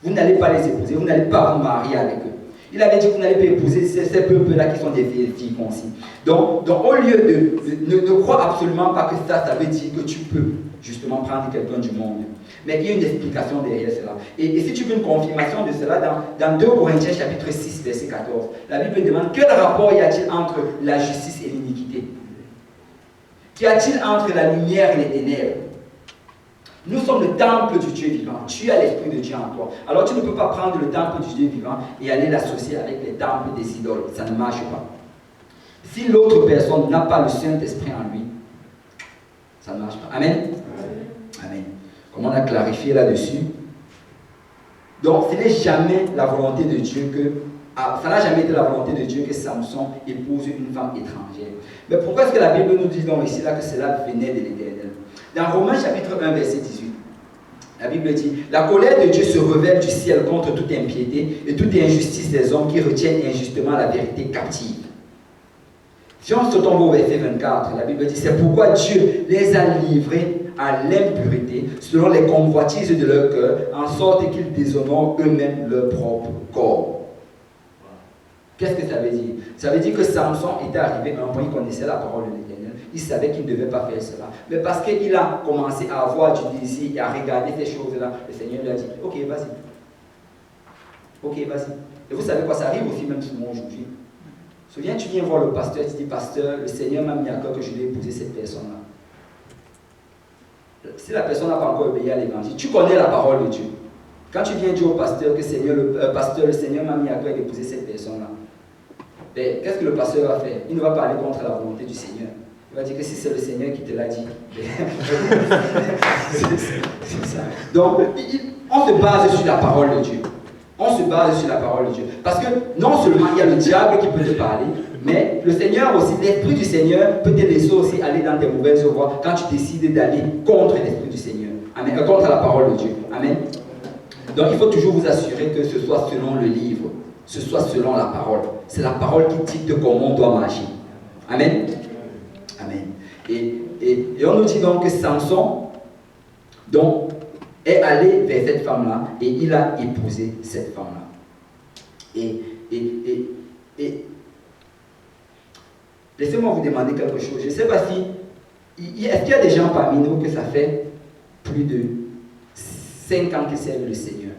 Vous n'allez pas les épouser, vous n'allez pas vous marier avec eux. Il avait dit que vous n'allez pas épouser ces peuples-là qui sont des filles concis. Donc au lieu ne crois absolument pas que ça veut dire que tu peux justement prendre quelqu'un du monde. Mais il y a une explication derrière cela. Et si tu veux une confirmation de cela, dans 2 Corinthiens chapitre 6, verset 14, la Bible demande quel rapport y a-t-il entre la justice et l'iniquité? Qu'y a-t-il entre la lumière et les ténèbres? Nous sommes le temple du Dieu vivant. Tu as l'Esprit de Dieu en toi. Alors tu ne peux pas prendre le temple du Dieu vivant et aller l'associer avec les temples des idoles. Ça ne marche pas. Si l'autre personne n'a pas le Saint-Esprit en lui, ça ne marche pas. Amen. Amen. Comme on a clarifié là-dessus. Donc, ce n'est jamais la volonté de Dieu ça n'a jamais été la volonté de Dieu que Samson épouse une femme étrangère. Mais pourquoi est-ce que la Bible nous dit donc ici là que cela venait de l'Éternel? Dans Romains chapitre 1, verset 18, la Bible dit: la colère de Dieu se révèle du ciel contre toute impiété et toute injustice des hommes qui retiennent injustement la vérité captive. Si on se tombe au verset 24, la Bible dit: c'est pourquoi Dieu les a livrés à l'impureté selon les convoitises de leur cœur, en sorte qu'ils déshonorent eux-mêmes leur propre corps. Qu'est-ce que ça veut dire? Ça veut dire que Samson était arrivé à un point, il connaissait la parole de l'Éternel, il savait qu'il ne devait pas faire cela. Mais parce qu'il a commencé à avoir du désir et à regarder ces choses-là, le Seigneur lui a dit: ok, vas-y. Ok, vas-y. Et vous savez quoi, ça arrive aussi même souvent aujourd'hui. Souviens, tu viens voir le pasteur, tu dis: pasteur, le Seigneur m'a mis à cœur que je dois épouser cette personne-là. Si la personne n'a pas encore obéi à l'évangile, tu connais la parole de Dieu. Quand tu viens dire au pasteur que le Seigneur m'a mis à cœur d'épouser cette personne-là, ben, qu'est-ce que le pasteur va faire? Il ne va pas aller contre la volonté du Seigneur. Il va dire que si c'est le Seigneur qui te l'a dit. C'est ça. Donc, on se base sur la parole de Dieu. On se base sur la parole de Dieu. Parce que non seulement il y a le diable qui peut te parler, mais le Seigneur aussi, l'Esprit du Seigneur peut te laisser aussi aller dans tes mauvaises voies quand tu décides d'aller contre l'Esprit du Seigneur. Amen. Contre la parole de Dieu. Amen. Donc il faut toujours vous assurer que ce soit selon le livre, ce soit selon la parole. C'est la parole qui dicte comment on doit marcher. Amen. Amen. Et on nous dit donc que Samson donc, est allé vers cette femme-là et il a épousé cette femme-là. Et laissez-moi vous demander quelque chose. Je ne sais pas si... Est-ce qu'il y a des gens parmi nous que ça fait plus de 5 ans qu'ils servent le Seigneur?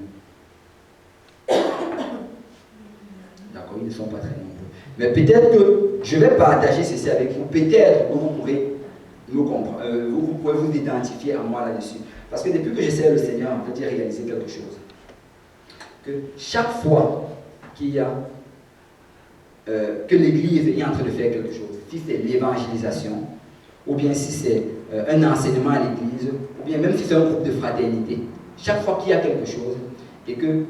D'accord, ils ne sont pas très nombreux. Mais peut-être que je vais partager ceci avec vous. Peut-être que vous pourrez me comprendre, vous pouvez vous identifier à moi là-dessus. Parce que depuis que je sers le Seigneur, en fait, j'ai réalisé quelque chose. Que chaque fois qu'il y a que l'Église est en train de faire quelque chose, si c'est l'évangélisation, ou bien si c'est un enseignement à l'Église, ou bien même si c'est un groupe de fraternité, chaque fois qu'il y a quelque chose et que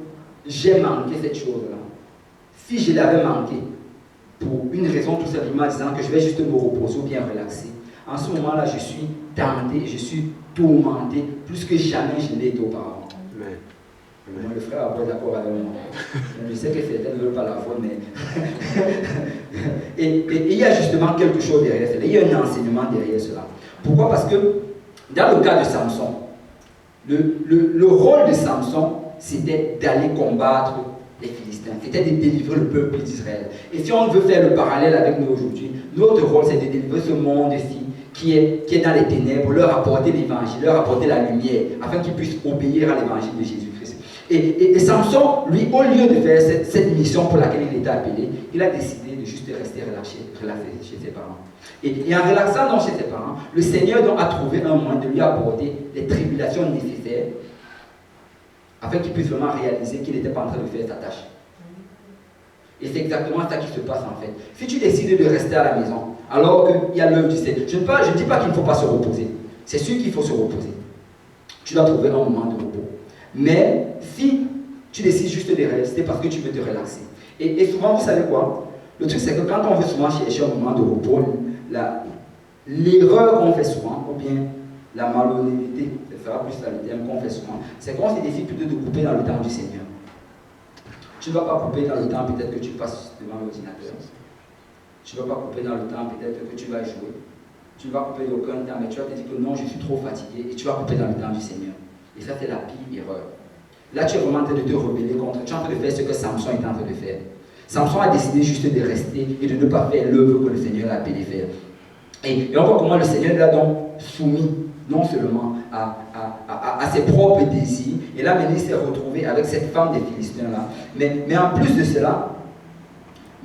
j'ai manqué cette chose-là, si je l'avais manqué pour une raison tout simplement disant que je vais juste me reposer ou bien relaxer, en ce moment-là, je suis tenté, je suis tourmenté plus que jamais je l'ai été auparavant. Amen. Moi, le frère va être d'accord avec moi. Je sais que certains ne veulent pas la foi, mais... et il y a justement quelque chose derrière cela. Il y a un enseignement derrière cela. Pourquoi? Parce que dans le cas de Samson, le rôle de Samson, c'était d'aller combattre les Philistins. C'était de délivrer le peuple d'Israël. Et si on veut faire le parallèle avec nous aujourd'hui, notre rôle, c'est de délivrer ce monde-ci qui est dans les ténèbres, leur apporter l'évangile, leur apporter la lumière, afin qu'ils puissent obéir à l'évangile de Jésus-Christ. Et Samson, lui, au lieu de faire cette mission pour laquelle il était appelé, il a décidé de juste rester relaxé chez ses parents. Et en relaxant donc chez ses parents, le Seigneur donc a trouvé un moyen de lui apporter les tribulations nécessaires afin qu'il puisse vraiment réaliser qu'il n'était pas en train de faire sa tâche. Et c'est exactement ça qui se passe en fait. Si tu décides de rester à la maison, alors qu'il y a l'œuvre du Seigneur, je ne dis pas qu'il ne faut pas se reposer. C'est sûr qu'il faut se reposer. Tu dois trouver un moment de repos. Mais si tu décides juste de rester parce que tu veux te relaxer. Et souvent, vous savez quoi? Le truc, c'est que quand on veut souvent chercher un moment de repos, l'erreur qu'on fait souvent, ou bien la malhonnêteté, ce sera plus ça le terme qu'on fait souvent, c'est qu'on se décide plutôt de couper dans le temps du Seigneur. Tu ne vas pas couper dans le temps peut-être que tu passes devant l'ordinateur. Tu ne vas pas couper dans le temps peut-être que tu vas jouer. Tu ne vas couper d'aucun temps, mais tu vas te dire que non, je suis trop fatigué, et tu vas couper dans le temps du Seigneur. Et ça, c'est la pire erreur. Là, tu es vraiment en train de te rebeller contre. Tu es en train de faire ce que Samson est en train de faire. Samson a décidé juste de rester et de ne pas faire l'œuvre que le Seigneur l'a appelé faire. Et on voit comment le Seigneur l'a donc soumis, non seulement à ses propres désirs, et là, maintenant, il s'est retrouvé avec cette femme des Philistins-là. Mais en plus de cela,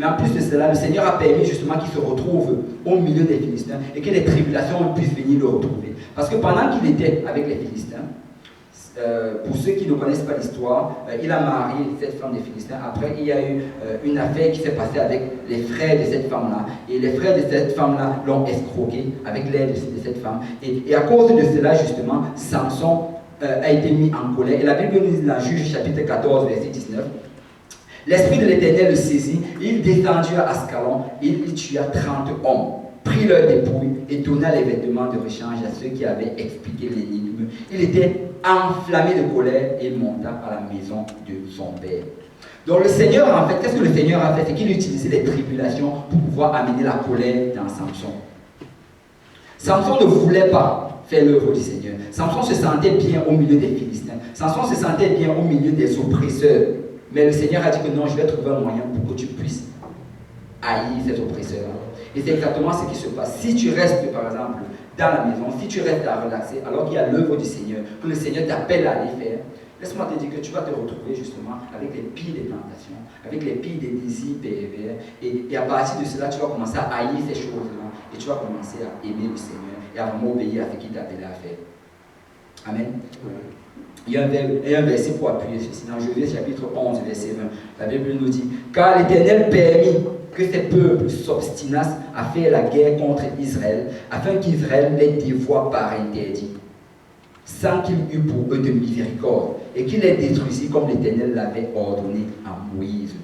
Mais en plus de cela, le Seigneur a permis justement qu'il se retrouve au milieu des Philistins et que les tribulations puissent venir le retrouver. Parce que pendant qu'il était avec les Philistins, pour ceux qui ne connaissent pas l'histoire, il a marié cette femme des Philistins. Après, il y a eu une affaire qui s'est passée avec les frères de cette femme-là. Et les frères de cette femme-là l'ont escroqué avec l'aide de cette femme. Et à cause de cela, justement, Samson a été mis en colère. Et la Bible nous dit dans Juge chapitre 14, verset 19. L'Esprit de l'Éternel le saisit, il descendit à Ascalon, il y tua 30 hommes, prit leurs dépouilles et donna les vêtements de rechange à ceux qui avaient expliqué l'énigme. Il était enflammé de colère et monta à la maison de son père. Donc le Seigneur, en fait, qu'est-ce que le Seigneur a fait? C'est qu'il utilisait les tribulations pour pouvoir amener la colère dans Samson. Samson ne voulait pas faire l'œuvre du Seigneur. Samson se sentait bien au milieu des Philistins. Samson se sentait bien au milieu des oppresseurs. Mais le Seigneur a dit que non, je vais trouver un moyen pour que tu puisses haïr ces oppresseurs. Et c'est exactement ce qui se passe. Si tu restes, par exemple, dans la maison, si tu restes à relaxer, alors qu'il y a l'œuvre du Seigneur, que le Seigneur t'appelle à aller faire, laisse-moi te dire que tu vas te retrouver justement avec les pires des tentations, avec les pires des désirs pervers. Et à partir de cela, tu vas commencer à haïr ces choses-là. Et tu vas commencer à aimer le Seigneur et à vraiment obéir à ce qu'il t'a appelé à faire. Amen. Il y a un verset pour appuyer ceci. Dans Josué chapitre 11, verset 20, la Bible nous dit: car l'Éternel permit que ces peuples s'obstinassent à faire la guerre contre Israël, afin qu'Israël les dévoie par interdit, sans qu'il eût pour eux de miséricorde, et qu'il les détruisit comme l'Éternel l'avait ordonné à Moïse.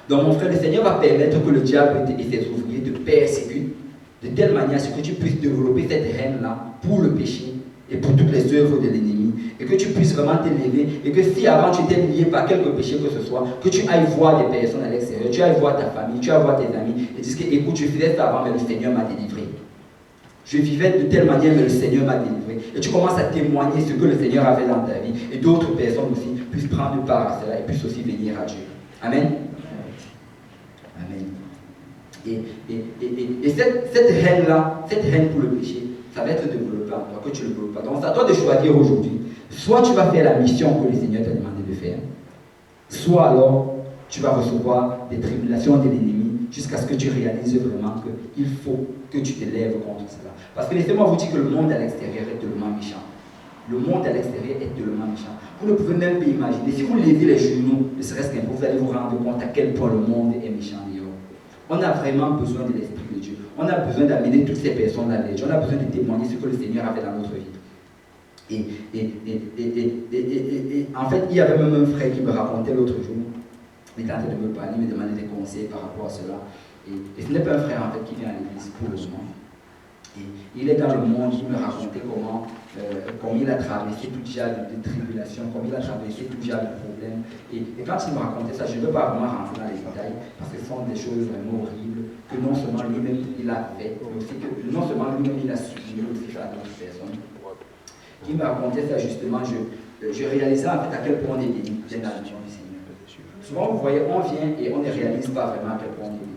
Donc mon frère, le Seigneur va permettre que le diable et ses ouvriers te persécutent, de telle manière à ce que tu puisses développer cette haine-là pour le péché et pour toutes les œuvres de l'ennemi, et que tu puisses vraiment t'élever, et que si avant tu étais lié par quelque péché que ce soit, que tu ailles voir des personnes à l'extérieur, tu ailles voir ta famille, tu ailles voir tes amis, et dis que écoute, je faisais ça avant, mais le Seigneur m'a délivré. Je vivais de telle manière, mais le Seigneur m'a délivré. Et tu commences à témoigner ce que le Seigneur a fait dans ta vie, et d'autres personnes aussi puissent prendre part à cela, et puissent aussi venir à Dieu. Amen. Amen. Et cette haine-là, cette haine pour le péché, ça va être développé en toi, que tu le développes pas. Donc c'est à toi de choisir aujourd'hui. Soit tu vas faire la mission que le Seigneur t'a demandé de faire, soit alors tu vas recevoir des tribulations de l'ennemi jusqu'à ce que tu réalises vraiment qu'il faut que tu te lèves contre cela. Parce que laissez-moi vous dire que le monde à l'extérieur est tellement méchant. Le monde à l'extérieur est tellement méchant. Vous ne pouvez même pas imaginer. Si vous lisez les journaux, ne serait-ce qu'un peu, vous allez vous rendre compte à quel point le monde est méchant d'ailleurs. On a vraiment besoin de l'Esprit de Dieu. On a besoin d'amener toutes ces personnes à l'aide. On a besoin de témoigner ce que le Seigneur a fait dans notre vie. Et en fait, il y avait même un frère qui me racontait l'autre jour. Il tentait de me parler, me demandait des conseils par rapport à cela. Et ce n'est pas un frère en fait qui vient à l'église pour le moment. Et il est dans le monde, il me racontait comment il a traversé tout genre de tribulations, comment il a traversé tout genre de problèmes. Et quand il me racontait ça, je ne veux pas vraiment rentrer dans les détails, parce que ce sont des choses vraiment horribles, que non seulement lui-même il a fait, mais aussi que non seulement lui-même il a subi, mais aussi à d'autres personnes. Qui me racontait ça justement, je réalisais en fait à quel point on est béni dans la mission du Seigneur. Souvent vous voyez, on vient et on ne réalise pas vraiment à quel point on est béni.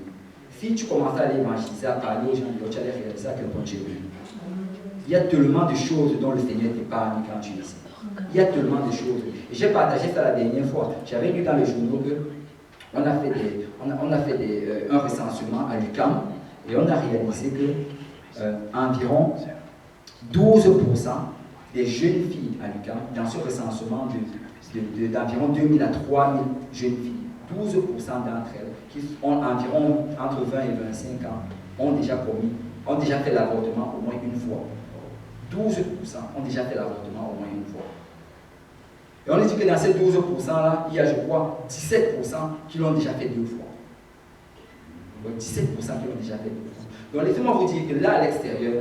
Si tu commences à aller évangéliser, à parler aux gens, tu allais réaliser à quel point tu es béni. Il y a tellement de choses dont le Seigneur t'épargne quand tu es ici. Il y a tellement de choses. Et j'ai partagé ça la dernière fois. J'avais lu dans les journaux qu'on a fait un recensement à l'UQAM et on a réalisé que environ 12% des jeunes filles à l'UQAM, dans ce recensement d'environ 2000 à 3000 jeunes filles, 12% d'entre elles, qui ont environ entre 20 et 25 ans, ont déjà fait l'avortement au moins une fois. 12% ont déjà fait l'avortement au moins une fois. Et on dit que dans ces 12%-là, il y a, je crois, 17% qui l'ont déjà fait 2 fois. Donc 17% qui l'ont déjà fait 2 fois. Donc laissez-moi vous dire que là, à l'extérieur,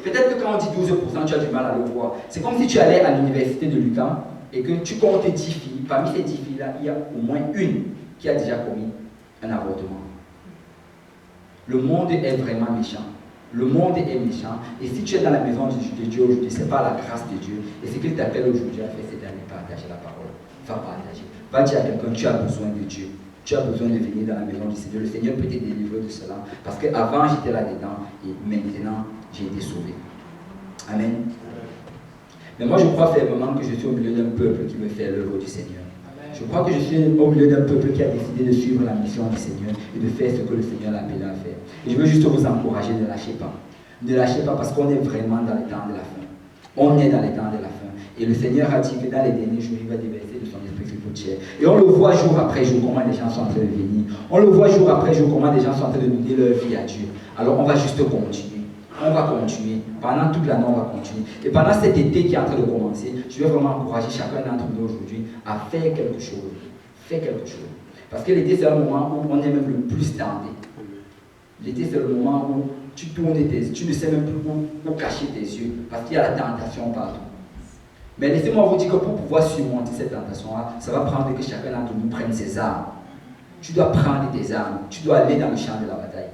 peut-être que quand on dit 12%, tu as du mal à le voir. C'est comme si tu allais à l'université de l'UQAM et que tu comptes 10 filles. Parmi ces 10 filles-là, il y a au moins une qui a déjà commis un avortement. Le monde est vraiment méchant. Le monde est méchant. Et si tu es dans la maison de Dieu aujourd'hui, c'est par la grâce de Dieu. Et ce qu'il t'appelle aujourd'hui à faire, c'est d'aller partager la parole. Va partager. Va dire à quelqu'un, tu as besoin de Dieu. Tu as besoin de venir dans la maison du Seigneur. Le Seigneur peut te délivrer de cela. Parce qu'avant, j'étais là-dedans. Et maintenant, j'ai été sauvé. Amen. Mais moi, je crois fermement que je suis au milieu d'un peuple qui me fait l'œuvre du Seigneur. Je Je crois que je suis au milieu d'un peuple qui a décidé de suivre la mission du Seigneur et de faire ce que le Seigneur l'a appelé à faire. Et je veux juste vous encourager, ne lâchez pas. Ne lâchez pas parce qu'on est vraiment dans les temps de la fin. On est dans les temps de la fin. Et le Seigneur a dit que dans les derniers jours, il va déverser de son esprit sur toute chair. Et on le voit jour après jour comment les gens sont en train de venir. On le voit jour après jour comment les gens sont en train de donner leur vie à Dieu. Alors on va juste continuer. On va continuer. Pendant toute l'année, on va continuer. Et pendant cet été qui est en train de commencer, je vais vraiment encourager chacun d'entre nous aujourd'hui à faire quelque chose. Faire quelque chose. Parce que l'été, c'est un moment où on est même le plus tenté. L'été, c'est le moment où tu tournes tu ne sais même plus où cacher tes yeux. Parce qu'il y a la tentation partout. Mais laissez-moi vous dire que pour pouvoir surmonter cette tentation-là, ça va prendre que chacun d'entre nous prenne ses armes. Tu dois prendre tes armes. Tu dois aller dans le champ de la bataille.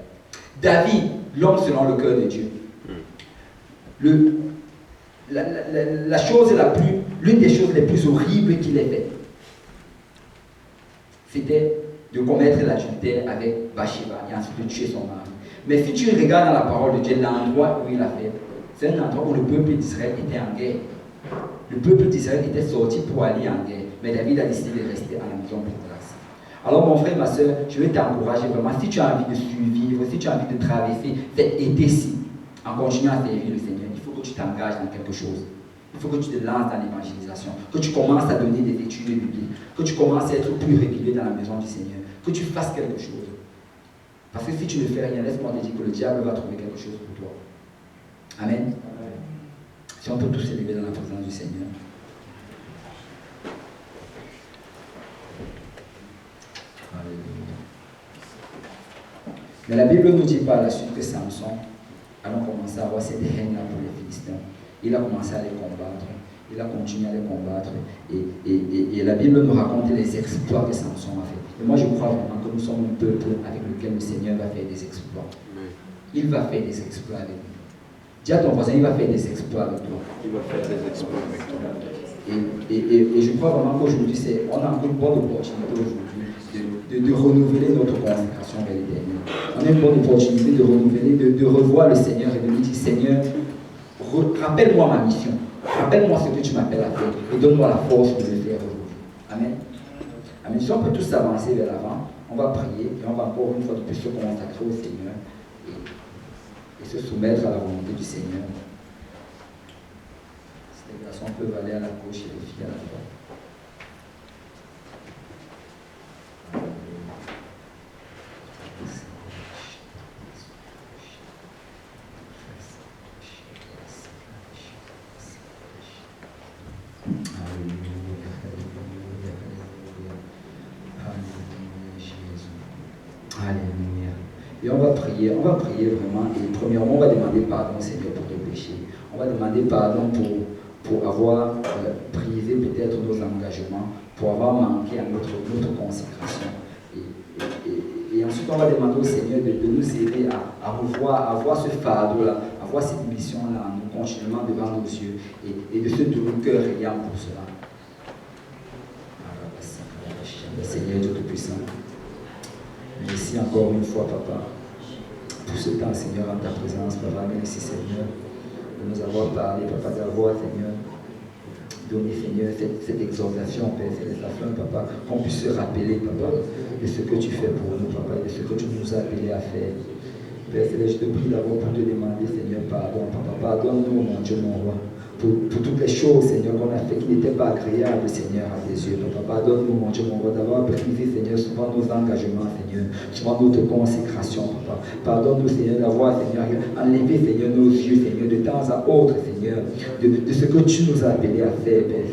David, l'homme selon le cœur de Dieu. L'une des choses les plus horribles qu'il ait faites, c'était de commettre l'adultère avec Bathsheba et ensuite de tuer son mari. Mais si tu regardes dans la parole de Dieu, l'endroit où il a fait, c'est un endroit où le peuple d'Israël était en guerre. Le peuple d'Israël était sorti pour aller en guerre, mais David a décidé de rester à la maison pour grâce. Alors mon frère, ma soeur, je vais t'encourager vraiment, si tu as envie de survivre, si tu as envie de traverser cet été-ci, en continuant à servir le Seigneur, il faut que tu t'engages dans quelque chose. Il faut que tu te lances dans l'évangélisation, que tu commences à donner des études bibliques, que tu commences à être plus régulier dans la maison du Seigneur, que tu fasses quelque chose. Parce que si tu ne fais rien, laisse-moi te dire que le diable va trouver quelque chose pour toi. Amen. Si on peut tous s'élever dans la présence du Seigneur. Alléluia. Mais la Bible ne nous dit pas à la suite que Samson a commencé à avoir cette haine-là pour les Philistins. Il a commencé à les combattre. Il a continué à les combattre. Et la Bible nous raconte les exploits que Samson a fait. Et moi, je crois vraiment que nous sommes un peuple avec lequel le Seigneur va faire des exploits. Il va faire des exploits avec nous. Dis à ton voisin, il va faire des exploits avec toi. Il va faire des exploits avec toi. Et je crois vraiment qu'aujourd'hui, on a encore une bonne opportunité aujourd'hui de renouveler notre consécration vers l'Éternel. On a une bonne opportunité de renouveler, de revoir le Seigneur et de lui dire, Seigneur, rappelle-moi ma mission. Rappelle-moi ce que tu m'appelles à faire et donne-moi la force de le faire aujourd'hui. Amen. Amen. Si on peut tous avancer vers l'avant, on va prier et on va encore une fois de plus se consacrer au Seigneur et se soumettre à la volonté du Seigneur. Les garçons peuvent aller à la gauche et les filles à la droite. Alléluia. Et on va prier vraiment. Et premièrement, on va demander pardon au Seigneur pour nos péchés. On va demander pardon pour avoir brisé peut-être nos engagements, pour avoir manqué à notre consécration. Et ensuite, on va demander au Seigneur de nous aider à revoir, à voir ce fardeau-là, à voir cette mission-là en nous continuellement devant nos yeux et de se donner cœur ayant pour cela. Seigneur Dieu Tout-Puissant, merci encore une fois, Papa, pour ce temps, Seigneur, en ta présence, Papa. Merci, Seigneur, de nous avoir parlé, Papa, d'avoir, Seigneur, donné, Seigneur, cette exhortation, Père Céleste, afin, Papa, qu'on puisse se rappeler, Papa, de ce que tu fais pour nous, Papa, et de ce que tu nous as appelés à faire. Père Céleste, je te prie d'abord pour te demander, Seigneur, pardon, Papa, pardonne-nous, mon Dieu, mon roi. Pour toutes les choses, Seigneur, qu'on a fait qui n'étaient pas agréables, Seigneur, à tes yeux. Papa, pardonne-nous, mon Dieu, mon roi, d'avoir brisé, Seigneur, souvent nos engagements, Seigneur, souvent notre consécration, Papa. Pardonne-nous, Seigneur, d'avoir, Seigneur, enlevé, Seigneur, nos yeux, Seigneur, de temps à autre, Seigneur, de ce que tu nous as appelés à faire, Père.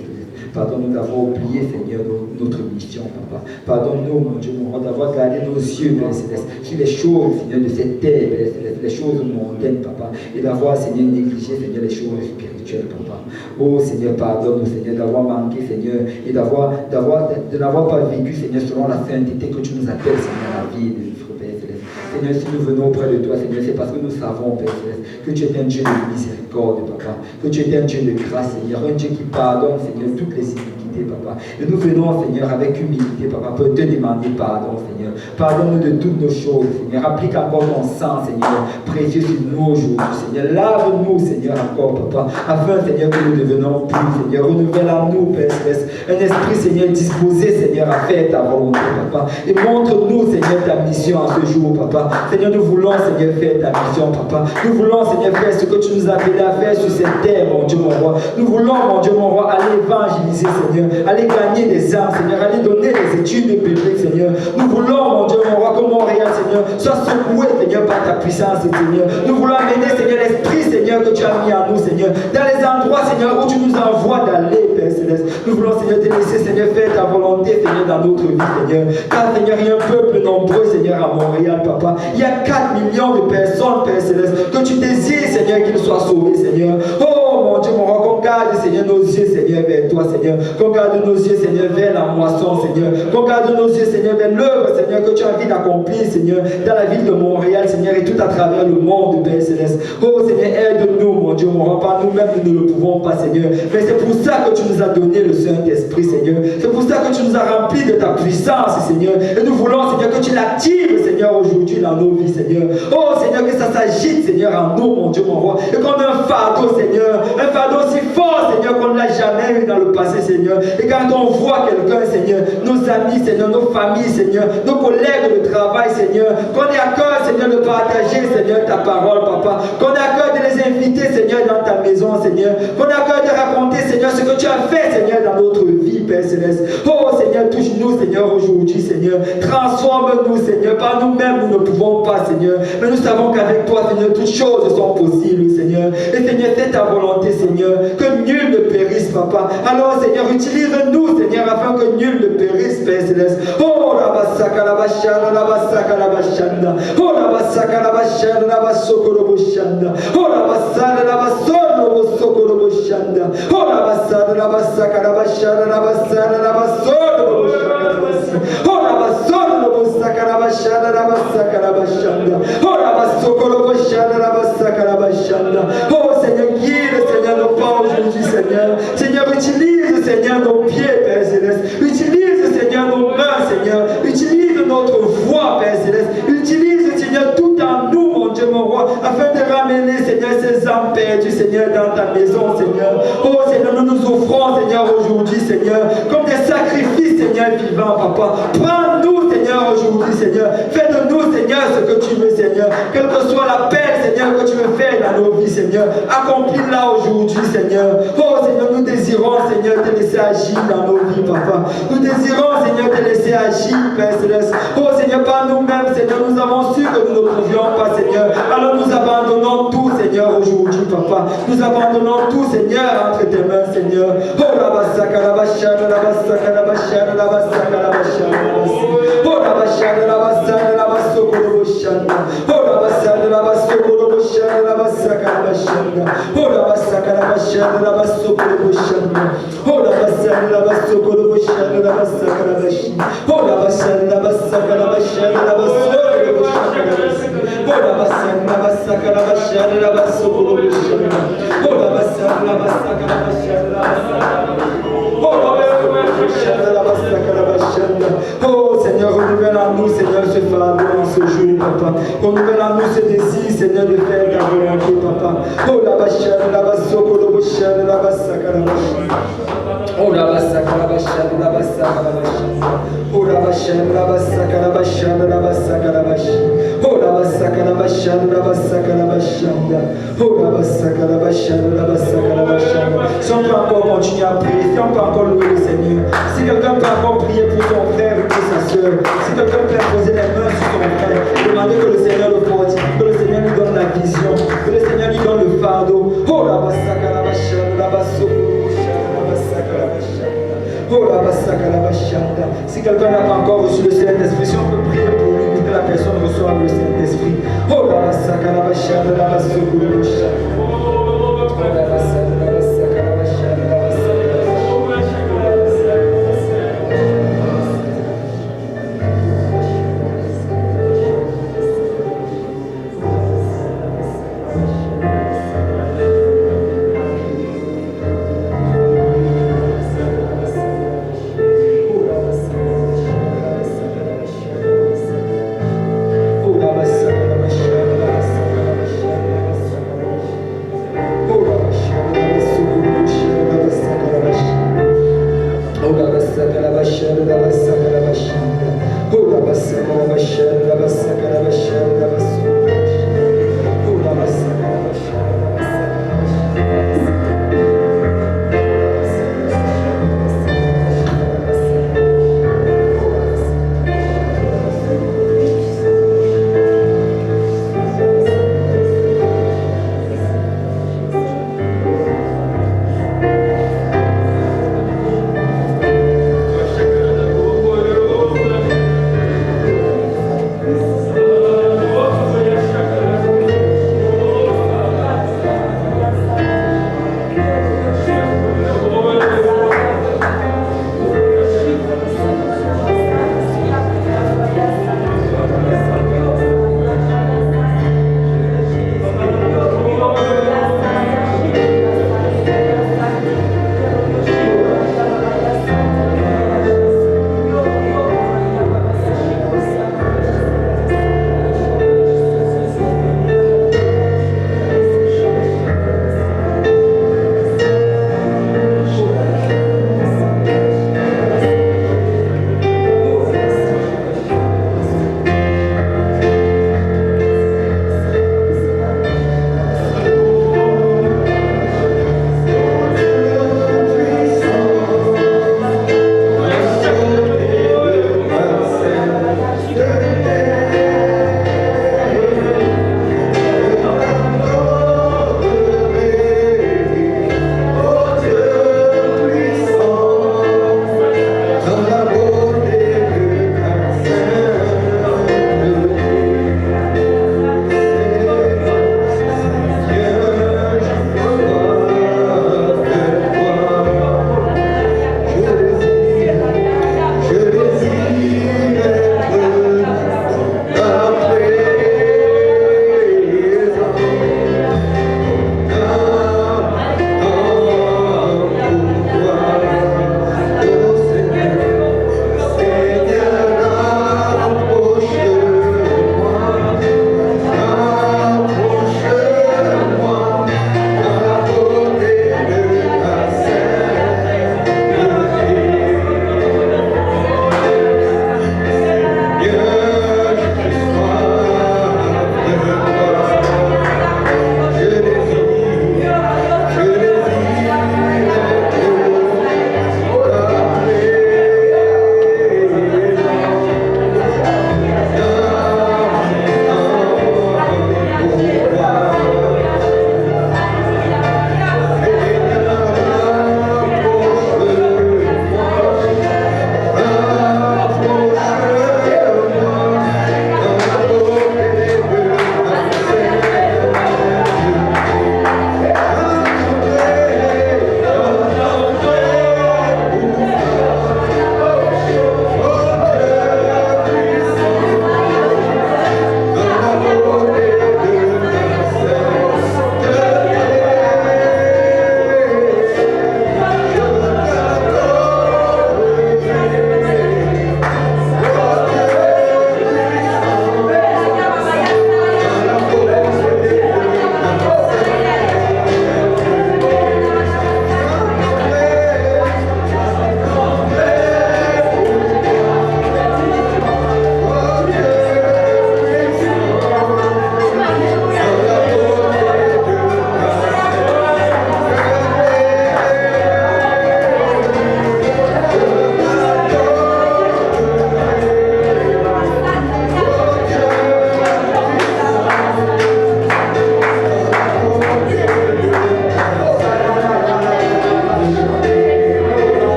Pardonne-nous d'avoir oublié, Seigneur, notre mission, Papa. Pardonne-nous, mon Dieu, mon roi, d'avoir gardé nos yeux, Père Céleste, sur les choses, Seigneur, de cette terre, Père Céleste, les choses mondaines, Papa, et d'avoir, Seigneur, négligé, Seigneur, les choses spirituelles, Papa. Oh, Seigneur, pardonne-nous, Seigneur, d'avoir manqué, Seigneur, et de n'avoir pas vécu, Seigneur, selon la sainteté que tu nous appelles, Seigneur, à vie de notre Père Céleste. Seigneur, si nous venons auprès de toi, Seigneur, c'est parce que nous savons, Père Céleste, que tu es un Dieu de miséricorde, Papa, que tu es un Dieu de grâce, Seigneur, un Dieu qui pardonne, Seigneur, toutes les iniquités, humilité, Papa. Et nous venons, Seigneur, avec humilité, Papa, pour te demander pardon, Seigneur. Pardonne-nous de toutes nos choses, Seigneur. Applique encore ton sang, Seigneur, précieux sur nous aujourd'hui, Seigneur. Lave-nous, Seigneur, encore, Papa, afin, Seigneur, que nous devenons plus, Seigneur. Renouvelle en nous, Père Céleste, un esprit, Seigneur, disposé, Seigneur, à faire ta volonté, Papa. Et montre-nous, Seigneur, ta mission en ce jour, Papa. Seigneur, nous voulons, Seigneur, faire ta mission, Papa. Nous voulons, Seigneur, faire ce que tu nous as appelé à faire sur cette terre, mon Dieu, mon roi. Nous voulons, mon Dieu, mon roi, aller évangéliser, Seigneur. Aller gagner des âmes, Seigneur. Aller donner des études bibliques, Seigneur. Nous voulons, mon Dieu, mon roi, que Montréal, Seigneur, soit secoué, Seigneur, par ta puissance, Seigneur. Nous voulons amener, Seigneur, l'esprit, Seigneur, que tu as mis en nous, Seigneur. Dans les endroits, Seigneur, où tu nous envoies d'aller, Père Céleste. Nous voulons, Seigneur, te laisser, Seigneur, faire ta volonté, Seigneur, dans notre vie, Seigneur. Car, Seigneur, il y a un peuple nombreux, Seigneur, à Montréal, Papa. Il y a 4 millions de personnes, Père Céleste, que tu désires, Seigneur, qu'ils soient sauvés, Seigneur. Oh, mon Dieu, mon roi, qu'on garde, Seigneur, nos yeux, Seigneur, vers toi, Seigneur. Qu'on garde nos yeux, Seigneur, vers la moisson, Seigneur. Qu'on garde nos yeux, Seigneur, vers l'œuvre, Seigneur, que tu as envie d'accomplir, Seigneur, dans la ville de Montréal, Seigneur, et tout à travers le monde, Père Céleste. Oh, Seigneur, aide-nous, mon Dieu, mon roi. Par nous-mêmes, nous ne le pouvons pas, Seigneur. Mais c'est pour ça que tu nous as donné le Saint-Esprit, Seigneur. C'est pour ça que tu nous as remplis de ta puissance, Seigneur. Et nous voulons, Seigneur, que tu l'actives, Seigneur, aujourd'hui dans nos vies, Seigneur. Oh, Seigneur, que ça s'agite, Seigneur, en nous, mon Dieu, mon roi. Et qu'on ait un fardeau, Seigneur. Un fardeau si fort, Seigneur, qu'on ne l'a jamais eu dans le passé, Seigneur. Et quand on voit quelqu'un, Seigneur, nos amis, Seigneur, nos familles, Seigneur, nos collègues de travail, Seigneur, qu'on ait à cœur, Seigneur, de partager, Seigneur, ta parole, Papa. Qu'on ait à cœur de les inviter, Seigneur, dans ta maison, Seigneur. Qu'on ait à cœur de raconter, Seigneur, ce que tu as fait, Seigneur, dans notre vie, Père Céleste. Oh, Seigneur, touche-nous, Seigneur, aujourd'hui, Seigneur. Transforme-nous, Seigneur. Par nous-mêmes, nous ne pouvons pas, Seigneur. Mais nous savons qu'avec toi, Seigneur, toutes choses sont possibles, Seigneur. Et Seigneur, fais ta volonté, Seigneur. Que nul ne périsse, Papa. Alors, Seigneur, utilise-nous, Seigneur, afin que nul ne périsse, Père Céleste. Oh, la basaka, la bachana, la basaka, la bachanda. Oh, la basaka, la bachana, la basoko, le bochanda. Oh, la basana, la basono, le bosoko, le bochanda. Oh, la basana, la basaka, la bachana, la basana, la basono, le bochanda. Oh, la basono, le bosaka, la bachana, la basaka, la bachanda. Oh, la basoko, le bochanda, la basaka, la bachanda. Oh, Seigneur, guide, Seigneur, nos pas aujourd'hui, Seigneur. Seigneur, utilise, Seigneur, nos pieds, Père Céleste. Utilise, Seigneur, nos mains, Seigneur. Utilise notre voix, Père Céleste. Utilise, Seigneur, tout en nous, mon Dieu, mon roi, afin de ramener, Seigneur, ces âmes perdues, Seigneur, dans ta maison, Seigneur. Oh, Seigneur, nous nous offrons, Seigneur, aujourd'hui, Seigneur, comme des sacrifices, Seigneur, vivants, Papa. Prends-nous, Seigneur, aujourd'hui, Seigneur. Fais de nous, Seigneur, ce que tu veux, Seigneur. Quel que soit l'appel, Seigneur, que tu veux faire dans nos vies, Seigneur. Accomplis-la aujourd'hui, Seigneur. Oh, Seigneur, nous désirons, Seigneur, te laisser agir dans nos vies, Papa. Nous désirons, Seigneur, te laisser agir, Père Céleste. Oh, Seigneur, par nous-mêmes, Seigneur, nous avons su que nous ne pouvions pas, Seigneur. Alors nous abandonnons tout, Seigneur, aujourd'hui, Papa. Nous abandonnons tout, Seigneur, entre tes mains, Seigneur. Oh, la basaka, la bachana, la basaka, la bachana, la basaka, la bachana. Oh, la bachana, la basaka, la basoko, le bochana. Oh, la basaka, la basoko, le bochana, la basaka, la bachana. Oh, la basaka, la bachana, la basoko, le bochana. Oh, la basaka, la basoko, le bochana, la basaka, la bachana. Oh, la basaka, la basaka, la bachana, la basoko, le bochana. Oh, la basaka, la bachana, la basoko, le bochana. Oh, la basaka, la basaka, la bachana, la basaka. Oh Seigneur, renouvelle en nous, Seigneur, ce fardeau en ce jour, Papa. Renouvelle en nous ce désir, Seigneur, de faire ta volonté, Papa. Oh la bachane, la basoko, le bochane, la basaka, la bachane. Oh la basaka, la bachane, la basaka, la bachane. Oh la bachane, la basaka, la bachane, la basaka, la bachane. Oh la basaka, la bachane, la basaka, la bachane. Oh la basaka, la bachane, la basaka, la bachane. Si on peut encore continuer à prier, si on peut encore louer le Seigneur, si quelqu'un peut encore prier pour son frère et pour sa soeur, si quelqu'un peut poser les mains sur son frère, demander que le Seigneur le fortifie, que le Seigneur lui donne la vision, que le Seigneur lui donne le fardeau. Oh la basaka, la bachane, la basoko, la basaka, la bachane. Oh la basaka, la bachane. Si quelqu'un n'a pas encore reçu le Saint-Esprit, si on peut prier pour lui, pour que la personne reçoive le Saint-Esprit. Oh la basaka, la bachane, la basoko, la bachane. Oh la basaka, la basaka, la bachane, la basaka.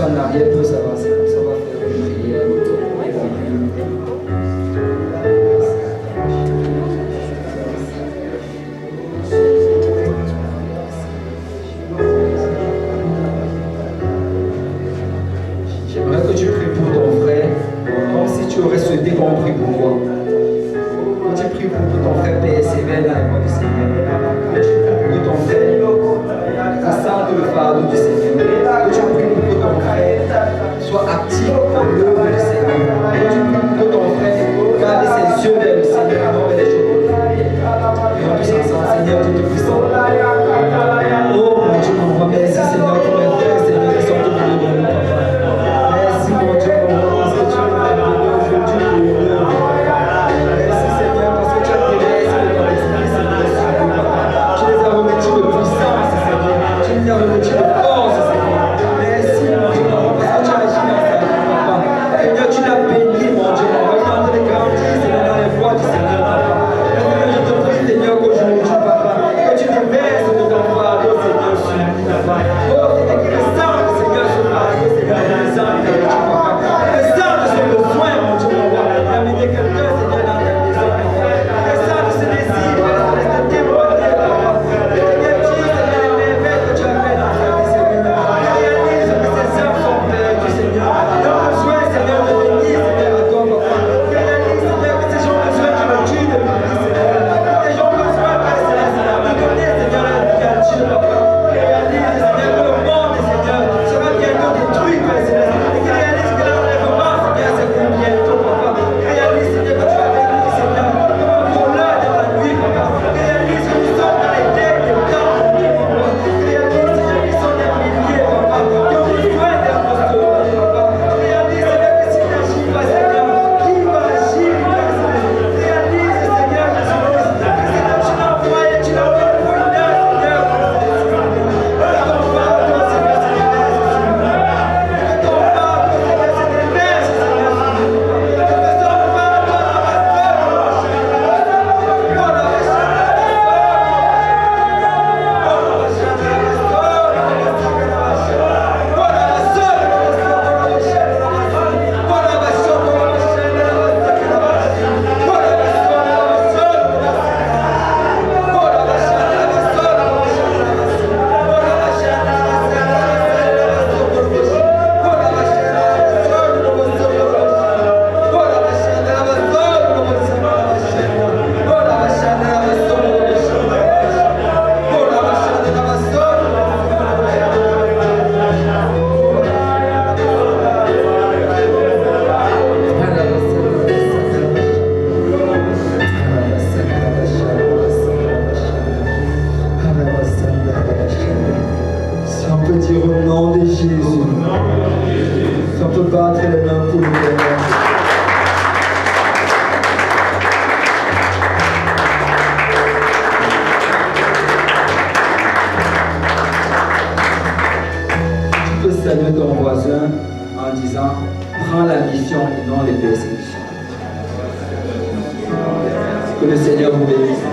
en arrière peut s'avancer. Comme ça, on va faire une prière. J'aimerais que tu pries pour ton frère, comme si tu aurais souhaité qu'on prie pour toi. Que tu pries pour que ton frère persévère dans la voie du Seigneur. Que tu pries pour que ton frère ressente le fardeau du Seigneur. Que tu pries pour que ton frère soit actif dans l'œuvre du Seigneur. Que tu pries pour que ton frère garde ses yeux vers le Seigneur et non vers les choses de la vie. Et on puisse ensemble, Seigneur, tout puissant. Oh mon Dieu, mon roi, merci Seigneur pour mes frères, Seigneur, qui sont au milieu de nous, papa. Merci mon Dieu, mon roi, parce que tu es béni aujourd'hui pour l'œuvre. Merci Seigneur, parce que tu as déversé de ton esprit, Seigneur, sur nous, papa. Tu les as revêtus de puissance, Seigneur. Tu les as revêtus de force, Seigneur. Merci mon Dieu, mon roi, parce que tu as agi dans sa vie, papa. Seigneur, tu l'as béni, mon Dieu, mon roi. Il est en train de grandir, Seigneur, dans les voies du Seigneur, papa. Seigneur, je te prie, Seigneur, qu'aujourd'hui, papa, que tu déverses de ton fardeau, Seigneur, sur nous, papa. Oh, Seigneur, qu'il ressemble, Seigneur, ce fardeau, Seigneur, qu'il ressemble, papa. Ressemble ce besoin, mon Dieu, mon roi, d'amener quelqu'un, Seigneur, dans ta maison, papa. Ressemble ce désir, Seigneur, de témoigner, papa. Seigneur, tu, Seigneur, les merveilles que tu as fait dans ta vie, Seigneur. Réalise que ces âmes sont perdues, Seigneur. Ils ont besoin, Seigneur, de venir, Seigneur, à toi, papa. Réalise, Seigneur, que ces gens ont besoin d'une rupture de vie, Seigneur. Ces gens ont besoin, Père Céleste, de donner, Seigneur, la vie à Dieu, papa. Réalise, Seigneur, que le monde, Seigneur, sera bientôt détruit, Père Céleste. Et qu'il réalise que l'enlèvement, Seigneur, c'est pour bientôt, papa. Réalise, Seigneur, que tu as béni, Seigneur, pour l'heure de la nuit, papa. Réalise que nous sommes dans les derniers temps, papa. Réalise, Seigneur, qu'ils sont des milliers, papa, qui ont besoin d'apostolats, papa. Réalise, Seigneur, que si tu n'agis pas, Seigneur, qui va agir, Père Céleste? Réalise, Seigneur, que Seigneur, tu l'as envoyé, tu l'as envoyé pour une heure, Seigneur. Que ton fardeau, Seigneur, se déverse sur nous. Que ton fardeau, Seigneur, se déverse, Seigneur, sur nous. Que ton fardeau, si on peut dire au nom de Jésus, si on peut battre les mains pour le Seigneur. Tu peux saluer ton voisin en disant, prends la mission et non les persécutions. Que le Seigneur vous bénisse.